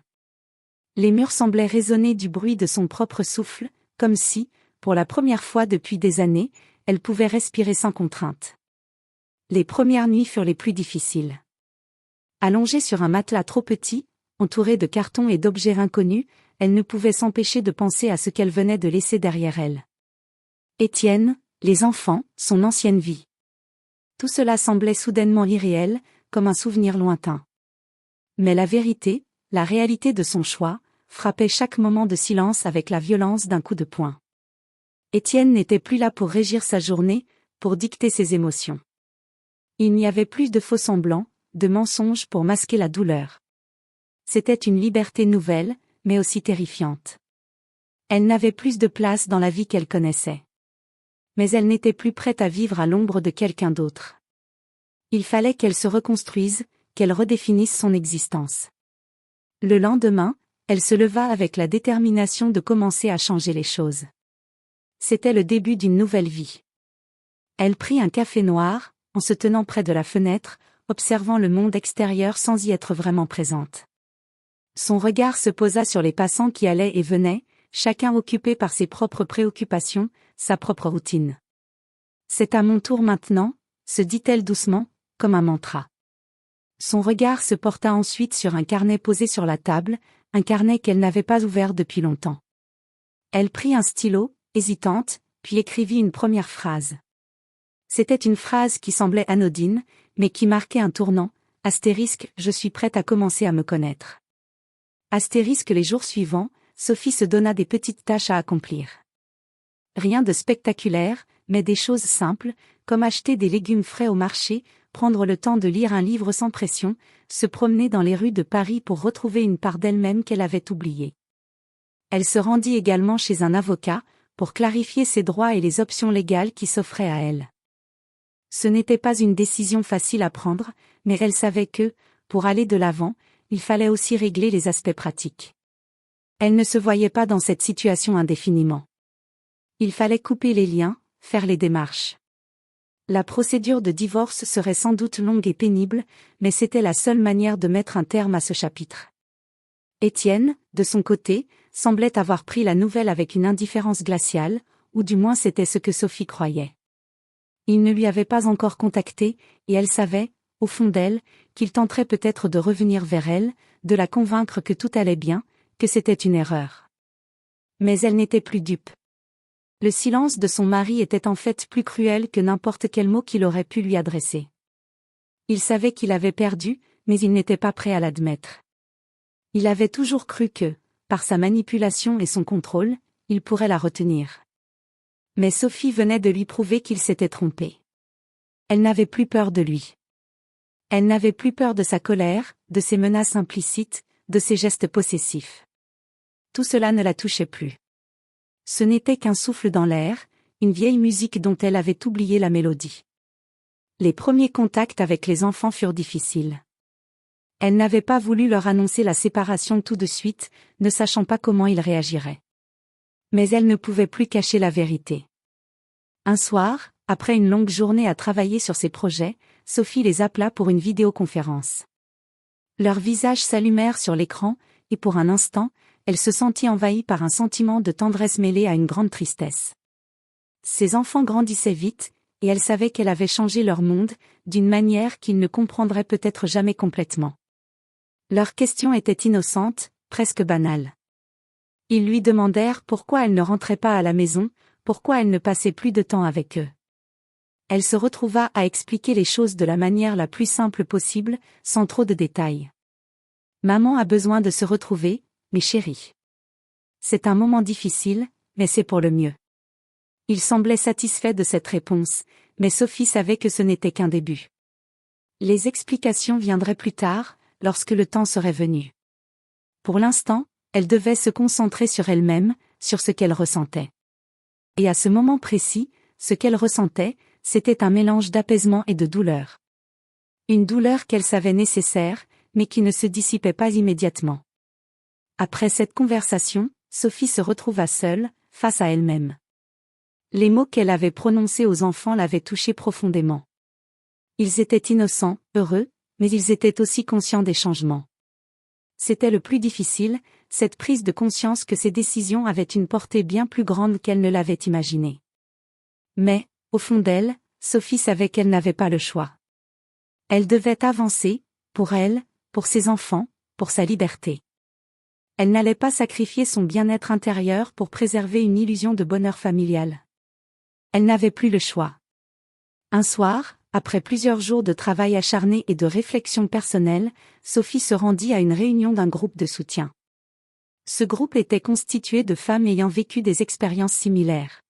Les murs semblaient résonner du bruit de son propre souffle, comme si, pour la première fois depuis des années, elle pouvait respirer sans contrainte. Les premières nuits furent les plus difficiles. Allongée sur un matelas trop petit, entourée de cartons et d'objets inconnus, elle ne pouvait s'empêcher de penser à ce qu'elle venait de laisser derrière elle. Étienne, les enfants, son ancienne vie. Tout cela semblait soudainement irréel, comme un souvenir lointain. Mais la vérité, la réalité de son choix, frappait chaque moment de silence avec la violence d'un coup de poing. Étienne n'était plus là pour régir sa journée, pour dicter ses émotions. Il n'y avait plus de faux-semblants, de mensonges pour masquer la douleur. C'était une liberté nouvelle, mais aussi terrifiante. Elle n'avait plus de place dans la vie qu'elle connaissait. Mais elle n'était plus prête à vivre à l'ombre de quelqu'un d'autre. Il fallait qu'elle se reconstruise, qu'elle redéfinisse son existence. Le lendemain, elle se leva avec la détermination de commencer à changer les choses. C'était le début d'une nouvelle vie. Elle prit un café noir, en se tenant près de la fenêtre, observant le monde extérieur sans y être vraiment présente. Son regard se posa sur les passants qui allaient et venaient, chacun occupé par ses propres préoccupations, sa propre routine. C'est à mon tour maintenant, se dit-elle doucement, comme un mantra. Son regard se porta ensuite sur un carnet posé sur la table, un carnet qu'elle n'avait pas ouvert depuis longtemps. Elle prit un stylo, hésitante, puis écrivit une première phrase. C'était une phrase qui semblait anodine, mais qui marquait un tournant, astérisque, je suis prête à commencer à me connaître. Astérisque les jours suivants, Sophie se donna des petites tâches à accomplir. Rien de spectaculaire, mais des choses simples, comme acheter des légumes frais au marché, prendre le temps de lire un livre sans pression, se promener dans les rues de Paris pour retrouver une part d'elle-même qu'elle avait oubliée. Elle se rendit également chez un avocat, pour clarifier ses droits et les options légales qui s'offraient à elle. Ce n'était pas une décision facile à prendre, mais elle savait que, pour aller de l'avant, il fallait aussi régler les aspects pratiques. Elle ne se voyait pas dans cette situation indéfiniment. Il fallait couper les liens, faire les démarches. La procédure de divorce serait sans doute longue et pénible, mais c'était la seule manière de mettre un terme à ce chapitre. Étienne, de son côté, semblait avoir pris la nouvelle avec une indifférence glaciale, ou du moins c'était ce que Sophie croyait. Il ne lui avait pas encore contacté, et elle savait, au fond d'elle, qu'il tenterait peut-être de revenir vers elle, de la convaincre que tout allait bien, que c'était une erreur. Mais elle n'était plus dupe. Le silence de son mari était en fait plus cruel que n'importe quel mot qu'il aurait pu lui adresser. Il savait qu'il avait perdu, mais il n'était pas prêt à l'admettre. Il avait toujours cru que, par sa manipulation et son contrôle, il pourrait la retenir. Mais Sophie venait de lui prouver qu'il s'était trompé. Elle n'avait plus peur de lui. Elle n'avait plus peur de sa colère, de ses menaces implicites, de ses gestes possessifs. Tout cela ne la touchait plus. Ce n'était qu'un souffle dans l'air, une vieille musique dont elle avait oublié la mélodie. Les premiers contacts avec les enfants furent difficiles. Elle n'avait pas voulu leur annoncer la séparation tout de suite, ne sachant pas comment ils réagiraient. Mais elle ne pouvait plus cacher la vérité. Un soir, après une longue journée à travailler sur ses projets, Sophie les appela pour une vidéoconférence. Leurs visages s'allumèrent sur l'écran, et pour un instant, elle se sentit envahie par un sentiment de tendresse mêlé à une grande tristesse. Ses enfants grandissaient vite, et elle savait qu'elle avait changé leur monde, d'une manière qu'ils ne comprendraient peut-être jamais complètement. Leurs questions étaient innocentes, presque banales. Ils lui demandèrent pourquoi elle ne rentrait pas à la maison, pourquoi elle ne passait plus de temps avec eux. Elle se retrouva à expliquer les choses de la manière la plus simple possible, sans trop de détails. Maman a besoin de se retrouver, mes chéris. C'est un moment difficile, mais c'est pour le mieux. Il semblait satisfait de cette réponse, mais Sophie savait que ce n'était qu'un début. Les explications viendraient plus tard, lorsque le temps serait venu. Pour l'instant, elle devait se concentrer sur elle-même, sur ce qu'elle ressentait. Et à ce moment précis, ce qu'elle ressentait, c'était un mélange d'apaisement et de douleur. Une douleur qu'elle savait nécessaire, mais qui ne se dissipait pas immédiatement. Après cette conversation, Sophie se retrouva seule, face à elle-même. Les mots qu'elle avait prononcés aux enfants l'avaient touchée profondément. Ils étaient innocents, heureux, mais ils étaient aussi conscients des changements. C'était le plus difficile, cette prise de conscience que ces décisions avaient une portée bien plus grande qu'elle ne l'avait imaginé. Mais, au fond d'elle, Sophie savait qu'elle n'avait pas le choix. Elle devait avancer, pour elle, pour ses enfants, pour sa liberté. Elle n'allait pas sacrifier son bien-être intérieur pour préserver une illusion de bonheur familial. Elle n'avait plus le choix. Un soir, après plusieurs jours de travail acharné et de réflexion personnelle, Sophie se rendit à une réunion d'un groupe de soutien. Ce groupe était constitué de femmes ayant vécu des expériences similaires.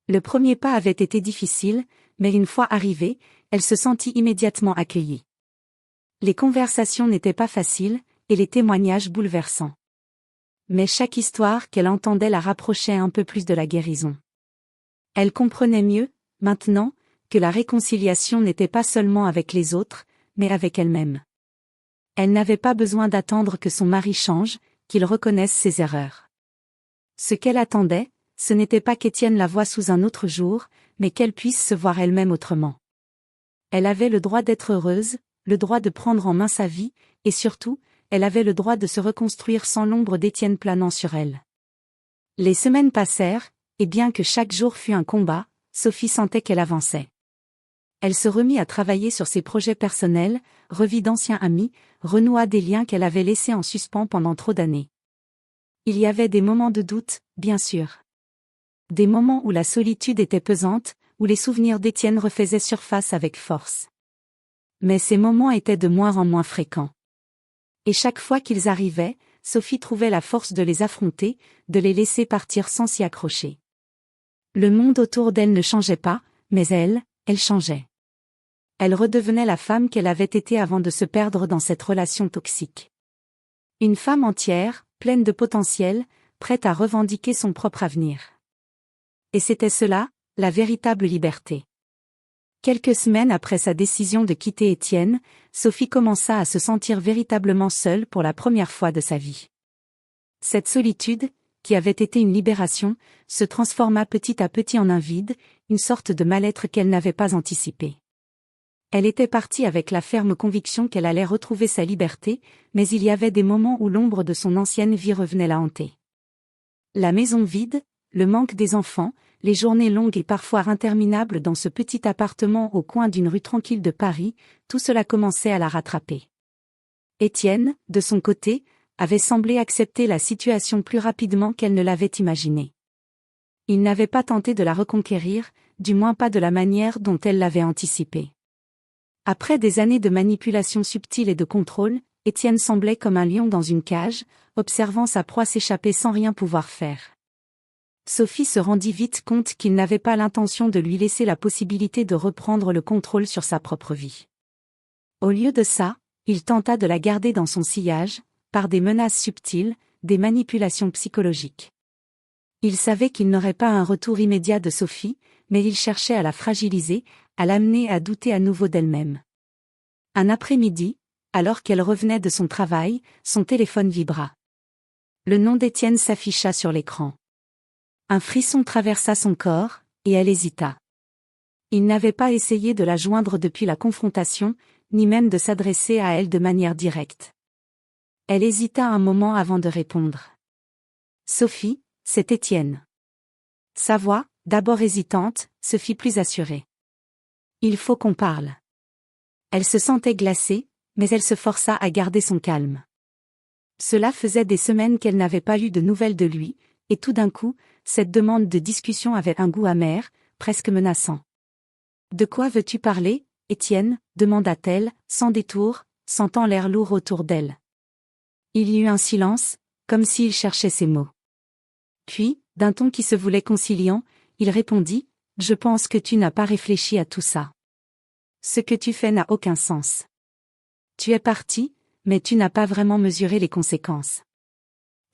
Le premier pas avait été difficile, mais une fois arrivée, elle se sentit immédiatement accueillie. Les conversations n'étaient pas faciles, et les témoignages bouleversants. Mais chaque histoire qu'elle entendait la rapprochait un peu plus de la guérison. Elle comprenait mieux, maintenant, que la réconciliation n'était pas seulement avec les autres, mais avec elle-même. Elle n'avait pas besoin d'attendre que son mari change, qu'il reconnaisse ses erreurs. Ce qu'elle attendait, ce n'était pas qu'Étienne la voie sous un autre jour, mais qu'elle puisse se voir elle-même autrement. Elle avait le droit d'être heureuse, le droit de prendre en main sa vie, et surtout, elle avait le droit de se reconstruire sans l'ombre d'Étienne planant sur elle. Les semaines passèrent, et bien que chaque jour fût un combat, Sophie sentait qu'elle avançait. Elle se remit à travailler sur ses projets personnels, revit d'anciens amis, renoua des liens qu'elle avait laissés en suspens pendant trop d'années. Il y avait des moments de doute, bien sûr. Des moments où la solitude était pesante, où les souvenirs d'Étienne refaisaient surface avec force. Mais ces moments étaient de moins en moins fréquents. Et chaque fois qu'ils arrivaient, Sophie trouvait la force de les affronter, de les laisser partir sans s'y accrocher. Le monde autour d'elle ne changeait pas, mais elle changeait. Elle redevenait la femme qu'elle avait été avant de se perdre dans cette relation toxique. Une femme entière, pleine de potentiel, prête à revendiquer son propre avenir. Et c'était cela, la véritable liberté. Quelques semaines après sa décision de quitter Étienne, Sophie commença à se sentir véritablement seule pour la première fois de sa vie. Cette solitude, qui avait été une libération, se transforma petit à petit en un vide, une sorte de mal-être qu'elle n'avait pas anticipé. Elle était partie avec la ferme conviction qu'elle allait retrouver sa liberté, mais il y avait des moments où l'ombre de son ancienne vie revenait la hanter. La maison vide, le manque des enfants, les journées longues et parfois interminables dans ce petit appartement au coin d'une rue tranquille de Paris, tout cela commençait à la rattraper. Étienne, de son côté, avait semblé accepter la situation plus rapidement qu'elle ne l'avait imaginé. Il n'avait pas tenté de la reconquérir, du moins pas de la manière dont elle l'avait anticipé. Après des années de manipulation subtile et de contrôle, Étienne semblait comme un lion dans une cage, observant sa proie s'échapper sans rien pouvoir faire. Sophie se rendit vite compte qu'il n'avait pas l'intention de lui laisser la possibilité de reprendre le contrôle sur sa propre vie. Au lieu de ça, il tenta de la garder dans son sillage, par des menaces subtiles, des manipulations psychologiques. Il savait qu'il n'aurait pas un retour immédiat de Sophie, mais il cherchait à la fragiliser, à l'amener à douter à nouveau d'elle-même. Un après-midi, alors qu'elle revenait de son travail, son téléphone vibra. Le nom d'Étienne s'afficha sur l'écran. Un frisson traversa son corps, et elle hésita. Il n'avait pas essayé de la joindre depuis la confrontation, ni même de s'adresser à elle de manière directe. Elle hésita un moment avant de répondre. « Sophie, c'est Étienne. » Sa voix, d'abord hésitante, se fit plus assurée. « Il faut qu'on parle. » Elle se sentait glacée, mais elle se força à garder son calme. Cela faisait des semaines qu'elle n'avait pas eu de nouvelles de lui, et tout d'un coup, cette demande de discussion avait un goût amer, presque menaçant. « De quoi veux-tu parler, Étienne » demanda-t-elle, sans détour, sentant l'air lourd autour d'elle. Il y eut un silence, comme s'il cherchait ses mots. Puis, d'un ton qui se voulait conciliant, il répondit « Je pense que tu n'as pas réfléchi à tout ça. Ce que tu fais n'a aucun sens. Tu es parti, mais tu n'as pas vraiment mesuré les conséquences. »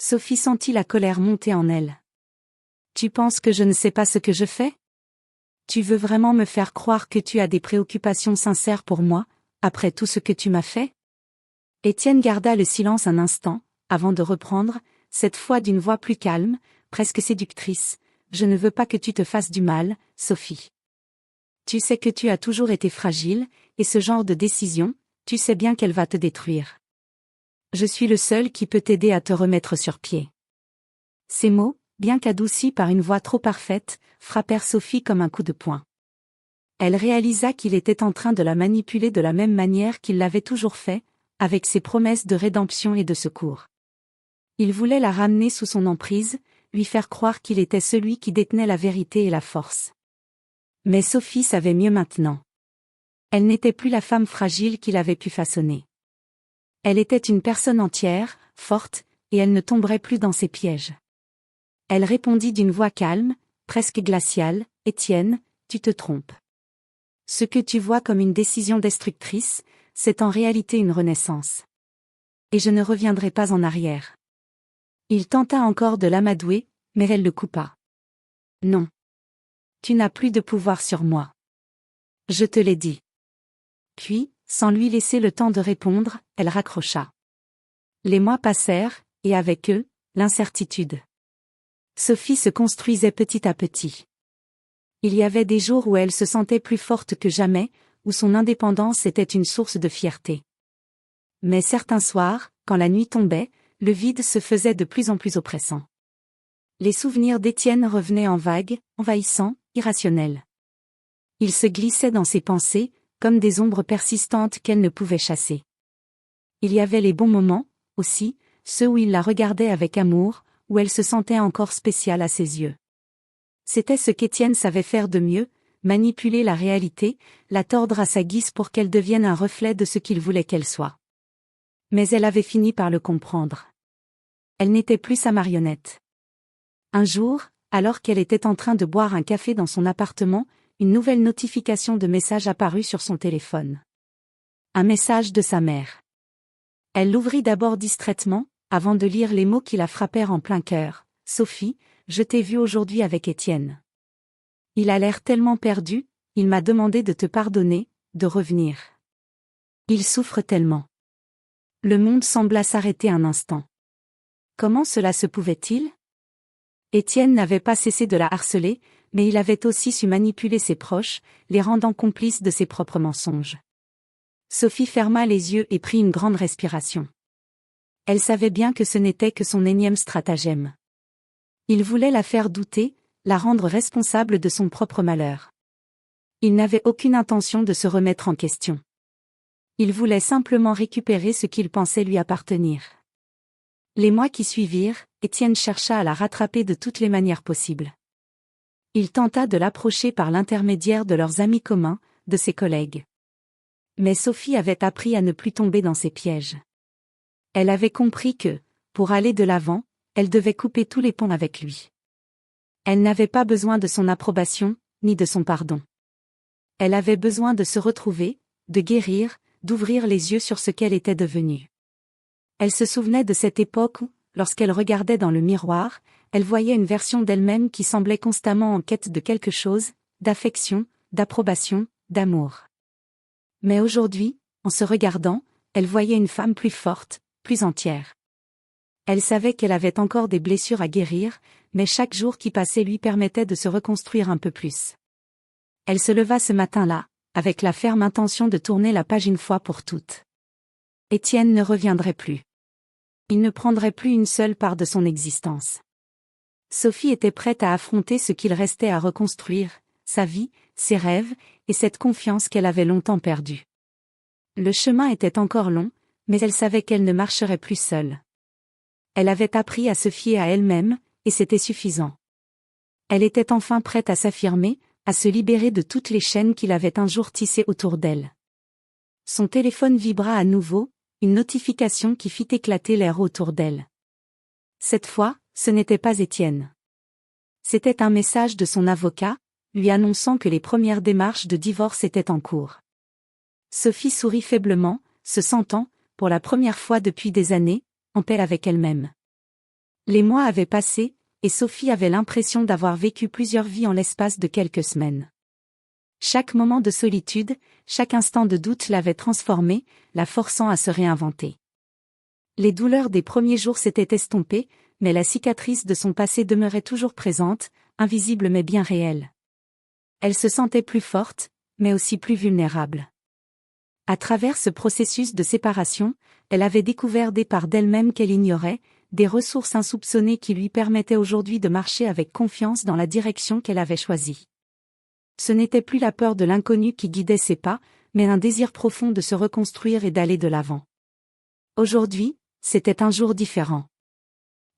Sophie sentit la colère monter en elle. « Tu penses que je ne sais pas ce que je fais ? Tu veux vraiment me faire croire que tu as des préoccupations sincères pour moi, après tout ce que tu m'as fait ?» Étienne garda le silence un instant, avant de reprendre, cette fois d'une voix plus calme, presque séductrice. « Je ne veux pas que tu te fasses du mal, Sophie. Tu sais que tu as toujours été fragile, et ce genre de décision, Tu sais bien qu'elle va te détruire. Je suis le seul qui peut t'aider à te remettre sur pied. » Ces mots, bien qu'adoucis par une voix trop parfaite, frappèrent Sophie comme un coup de poing. Elle réalisa qu'il était en train de la manipuler de la même manière qu'il l'avait toujours fait, avec ses promesses de rédemption et de secours. Il voulait la ramener sous son emprise, lui faire croire qu'il était celui qui détenait la vérité et la force. Mais Sophie savait mieux maintenant. Elle n'était plus la femme fragile qu'il avait pu façonner. Elle était une personne entière, forte, et elle ne tomberait plus dans ses pièges. Elle répondit d'une voix calme, presque glaciale, « Étienne, tu te trompes. Ce que tu vois comme une décision destructrice, c'est en réalité une renaissance. Et je ne reviendrai pas en arrière. » Il tenta encore de l'amadouer, mais elle le coupa. « Non. Tu n'as plus de pouvoir sur moi. Je te l'ai dit. » Puis, sans lui laisser le temps de répondre, elle raccrocha. Les mois passèrent, et avec eux, l'incertitude. Sophie se construisait petit à petit. Il y avait des jours où elle se sentait plus forte que jamais, où son indépendance était une source de fierté. Mais certains soirs, quand la nuit tombait, le vide se faisait de plus en plus oppressant. Les souvenirs d'Étienne revenaient en vagues, envahissants, irrationnels. Ils se glissaient dans ses pensées, comme des ombres persistantes qu'elle ne pouvait chasser. Il y avait les bons moments, aussi, ceux où il la regardait avec amour, où elle se sentait encore spéciale à ses yeux. C'était ce qu'Étienne savait faire de mieux, manipuler la réalité, la tordre à sa guise pour qu'elle devienne un reflet de ce qu'il voulait qu'elle soit. Mais elle avait fini par le comprendre. Elle n'était plus sa marionnette. Un jour, alors qu'elle était en train de boire un café dans son appartement, une nouvelle notification de message apparut sur son téléphone. Un message de sa mère. Elle l'ouvrit d'abord distraitement, avant de lire les mots qui la frappèrent en plein cœur. « Sophie, je t'ai vue aujourd'hui avec Étienne. Il a l'air tellement perdu, il m'a demandé de te pardonner, de revenir. Il souffre tellement. » Le monde sembla s'arrêter un instant. Comment cela se pouvait-il? Étienne n'avait pas cessé de la harceler, mais il avait aussi su manipuler ses proches, les rendant complices de ses propres mensonges. Sophie ferma les yeux et prit une grande respiration. Elle savait bien que ce n'était que son énième stratagème. Il voulait la faire douter, la rendre responsable de son propre malheur. Il n'avait aucune intention de se remettre en question. Il voulait simplement récupérer ce qu'il pensait lui appartenir. Les mois qui suivirent, Étienne chercha à la rattraper de toutes les manières possibles. Il tenta de l'approcher par l'intermédiaire de leurs amis communs, de ses collègues. Mais Sophie avait appris à ne plus tomber dans ses pièges. Elle avait compris que, pour aller de l'avant, elle devait couper tous les ponts avec lui. Elle n'avait pas besoin de son approbation, ni de son pardon. Elle avait besoin de se retrouver, de guérir, d'ouvrir les yeux sur ce qu'elle était devenue. Elle se souvenait de cette époque où, lorsqu'elle regardait dans le miroir, elle voyait une version d'elle-même qui semblait constamment en quête de quelque chose, d'affection, d'approbation, d'amour. Mais aujourd'hui, en se regardant, elle voyait une femme plus forte, plus entière. Elle savait qu'elle avait encore des blessures à guérir, mais chaque jour qui passait lui permettait de se reconstruire un peu plus. Elle se leva ce matin-là, avec la ferme intention de tourner la page une fois pour toutes. Étienne ne reviendrait plus. Il ne prendrait plus une seule part de son existence. Sophie était prête à affronter ce qu'il restait à reconstruire, sa vie, ses rêves, et cette confiance qu'elle avait longtemps perdue. Le chemin était encore long, mais elle savait qu'elle ne marcherait plus seule. Elle avait appris à se fier à elle-même, et c'était suffisant. Elle était enfin prête à s'affirmer, à se libérer de toutes les chaînes qu'il avait un jour tissées autour d'elle. Son téléphone vibra à nouveau, une notification qui fit éclater l'air autour d'elle. Cette fois, ce n'était pas Étienne. C'était un message de son avocat, lui annonçant que les premières démarches de divorce étaient en cours. Sophie sourit faiblement, se sentant, pour la première fois depuis des années, en paix avec elle-même. Les mois avaient passé, et Sophie avait l'impression d'avoir vécu plusieurs vies en l'espace de quelques semaines. Chaque moment de solitude, chaque instant de doute l'avait transformée, la forçant à se réinventer. Les douleurs des premiers jours s'étaient estompées, mais la cicatrice de son passé demeurait toujours présente, invisible mais bien réelle. Elle se sentait plus forte, mais aussi plus vulnérable. À travers ce processus de séparation, elle avait découvert des parts d'elle-même qu'elle ignorait, des ressources insoupçonnées qui lui permettaient aujourd'hui de marcher avec confiance dans la direction qu'elle avait choisie. Ce n'était plus la peur de l'inconnu qui guidait ses pas, mais un désir profond de se reconstruire et d'aller de l'avant. Aujourd'hui, c'était un jour différent.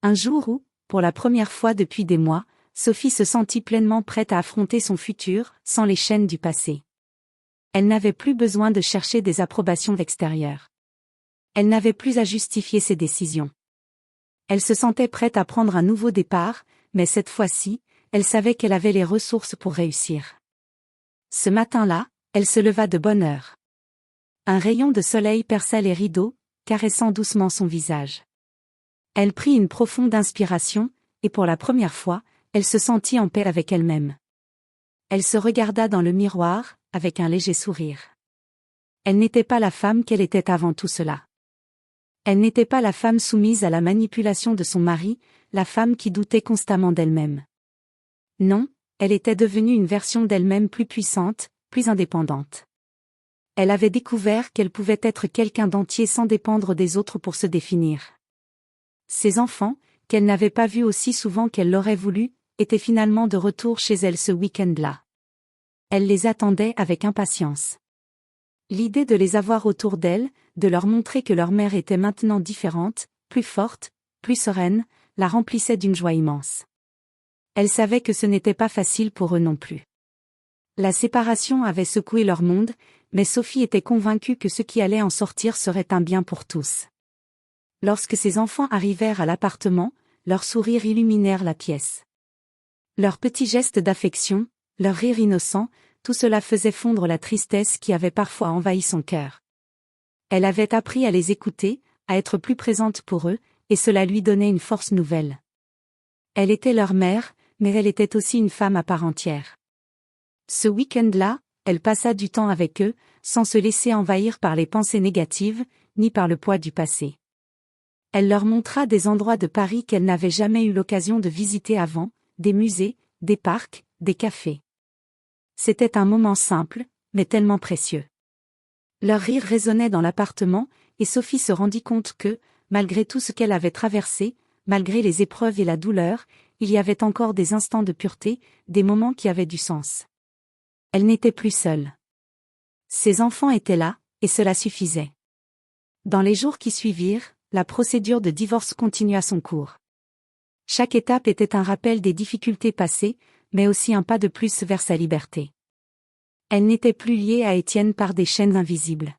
Un jour où, pour la première fois depuis des mois, Sophie se sentit pleinement prête à affronter son futur, sans les chaînes du passé. Elle n'avait plus besoin de chercher des approbations extérieures. Elle n'avait plus à justifier ses décisions. Elle se sentait prête à prendre un nouveau départ, mais cette fois-ci, elle savait qu'elle avait les ressources pour réussir. Ce matin-là, elle se leva de bonne heure. Un rayon de soleil perça les rideaux, caressant doucement son visage. Elle prit une profonde inspiration, et pour la première fois, elle se sentit en paix avec elle-même. Elle se regarda dans le miroir, avec un léger sourire. Elle n'était pas la femme qu'elle était avant tout cela. Elle n'était pas la femme soumise à la manipulation de son mari, la femme qui doutait constamment d'elle-même. Non, elle était devenue une version d'elle-même plus puissante, plus indépendante. Elle avait découvert qu'elle pouvait être quelqu'un d'entier sans dépendre des autres pour se définir. Ses enfants, qu'elle n'avait pas vus aussi souvent qu'elle l'aurait voulu, étaient finalement de retour chez elle ce week-end-là. Elle les attendait avec impatience. L'idée de les avoir autour d'elle, de leur montrer que leur mère était maintenant différente, plus forte, plus sereine, la remplissait d'une joie immense. Elle savait que ce n'était pas facile pour eux non plus. La séparation avait secoué leur monde, mais Sophie était convaincue que ce qui allait en sortir serait un bien pour tous. Lorsque ses enfants arrivèrent à l'appartement, leurs sourires illuminèrent la pièce. Leurs petits gestes d'affection, leur rire innocent, tout cela faisait fondre la tristesse qui avait parfois envahi son cœur. Elle avait appris à les écouter, à être plus présente pour eux, et cela lui donnait une force nouvelle. Elle était leur mère, mais elle était aussi une femme à part entière. Ce week-end-là, elle passa du temps avec eux, sans se laisser envahir par les pensées négatives, ni par le poids du passé. Elle leur montra des endroits de Paris qu'elle n'avait jamais eu l'occasion de visiter avant, des musées, des parcs, des cafés. C'était un moment simple, mais tellement précieux. Leur rire résonnait dans l'appartement, et Sophie se rendit compte que, malgré tout ce qu'elle avait traversé, malgré les épreuves et la douleur, il y avait encore des instants de pureté, des moments qui avaient du sens. Elle n'était plus seule. Ses enfants étaient là, et cela suffisait. Dans les jours qui suivirent, la procédure de divorce continua son cours. Chaque étape était un rappel des difficultés passées, mais aussi un pas de plus vers sa liberté. Elle n'était plus liée à Étienne par des chaînes invisibles.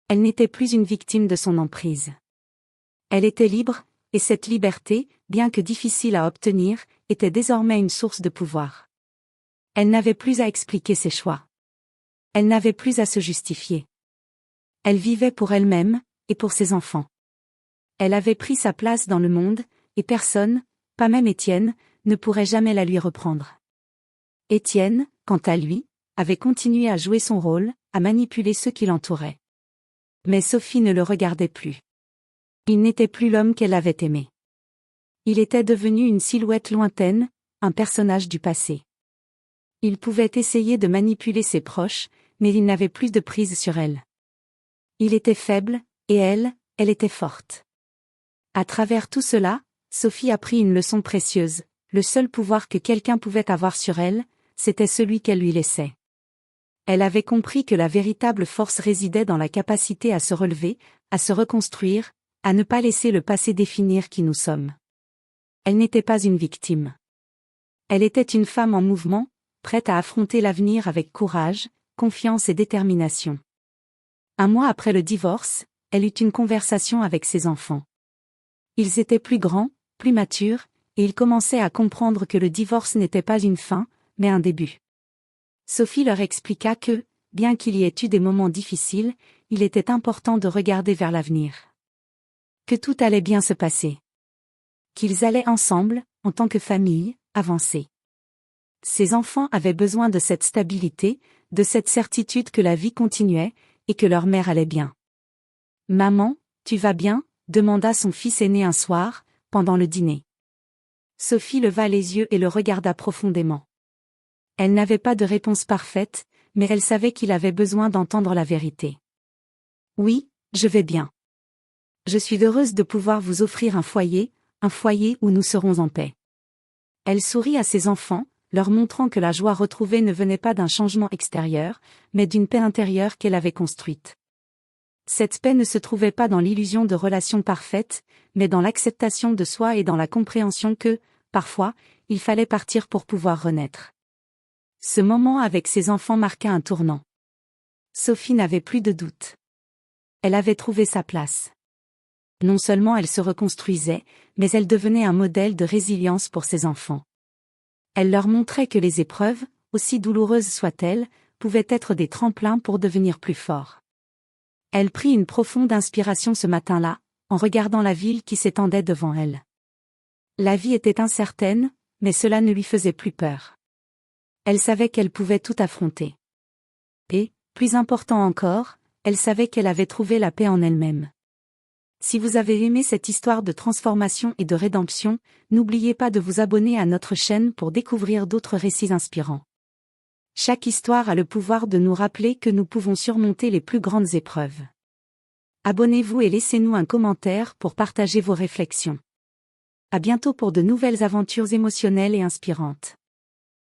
Elle n'était plus une victime de son emprise. Elle était libre, et cette liberté, bien que difficile à obtenir, était désormais une source de pouvoir. Elle n'avait plus à expliquer ses choix. Elle n'avait plus à se justifier. Elle vivait pour elle-même, et pour ses enfants. Elle avait pris sa place dans le monde, et personne, pas même Étienne, ne pourrait jamais la lui reprendre. Étienne, quant à lui, avait continué à jouer son rôle, à manipuler ceux qui l'entouraient. Mais Sophie ne le regardait plus. Il n'était plus l'homme qu'elle avait aimé. Il était devenu une silhouette lointaine, un personnage du passé. Il pouvait essayer de manipuler ses proches, mais il n'avait plus de prise sur elle. Il était faible, et elle était forte. À travers tout cela, Sophie apprit une leçon précieuse. Le seul pouvoir que quelqu'un pouvait avoir sur elle, c'était celui qu'elle lui laissait. Elle avait compris que la véritable force résidait dans la capacité à se relever, à se reconstruire, à ne pas laisser le passé définir qui nous sommes. Elle n'était pas une victime. Elle était une femme en mouvement, prête à affronter l'avenir avec courage, confiance et détermination. Un mois après le divorce, elle eut une conversation avec ses enfants. Ils étaient plus grands, plus matures, et ils commençaient à comprendre que le divorce n'était pas une fin, mais un début. Sophie leur expliqua que, bien qu'il y ait eu des moments difficiles, il était important de regarder vers l'avenir. Que tout allait bien se passer. Qu'ils allaient ensemble, en tant que famille, avancer. Ses enfants avaient besoin de cette stabilité, de cette certitude que la vie continuait, et que leur mère allait bien. « Maman, tu vas bien ?» demanda son fils aîné un soir, pendant le dîner. Sophie leva les yeux et le regarda profondément. Elle n'avait pas de réponse parfaite, mais elle savait qu'il avait besoin d'entendre la vérité. Oui, je vais bien. Je suis heureuse de pouvoir vous offrir un foyer où nous serons en paix. Elle sourit à ses enfants, leur montrant que la joie retrouvée ne venait pas d'un changement extérieur, mais d'une paix intérieure qu'elle avait construite. Cette paix ne se trouvait pas dans l'illusion de relations parfaites, mais dans l'acceptation de soi et dans la compréhension que, parfois, il fallait partir pour pouvoir renaître. Ce moment avec ses enfants marqua un tournant. Sophie n'avait plus de doute. Elle avait trouvé sa place. Non seulement elle se reconstruisait, mais elle devenait un modèle de résilience pour ses enfants. Elle leur montrait que les épreuves, aussi douloureuses soient-elles, pouvaient être des tremplins pour devenir plus forts. Elle prit une profonde inspiration ce matin-là, en regardant la ville qui s'étendait devant elle. La vie était incertaine, mais cela ne lui faisait plus peur. Elle savait qu'elle pouvait tout affronter. Et, plus important encore, elle savait qu'elle avait trouvé la paix en elle-même. Si vous avez aimé cette histoire de transformation et de rédemption, n'oubliez pas de vous abonner à notre chaîne pour découvrir d'autres récits inspirants. Chaque histoire a le pouvoir de nous rappeler que nous pouvons surmonter les plus grandes épreuves. Abonnez-vous et laissez-nous un commentaire pour partager vos réflexions. À bientôt pour de nouvelles aventures émotionnelles et inspirantes.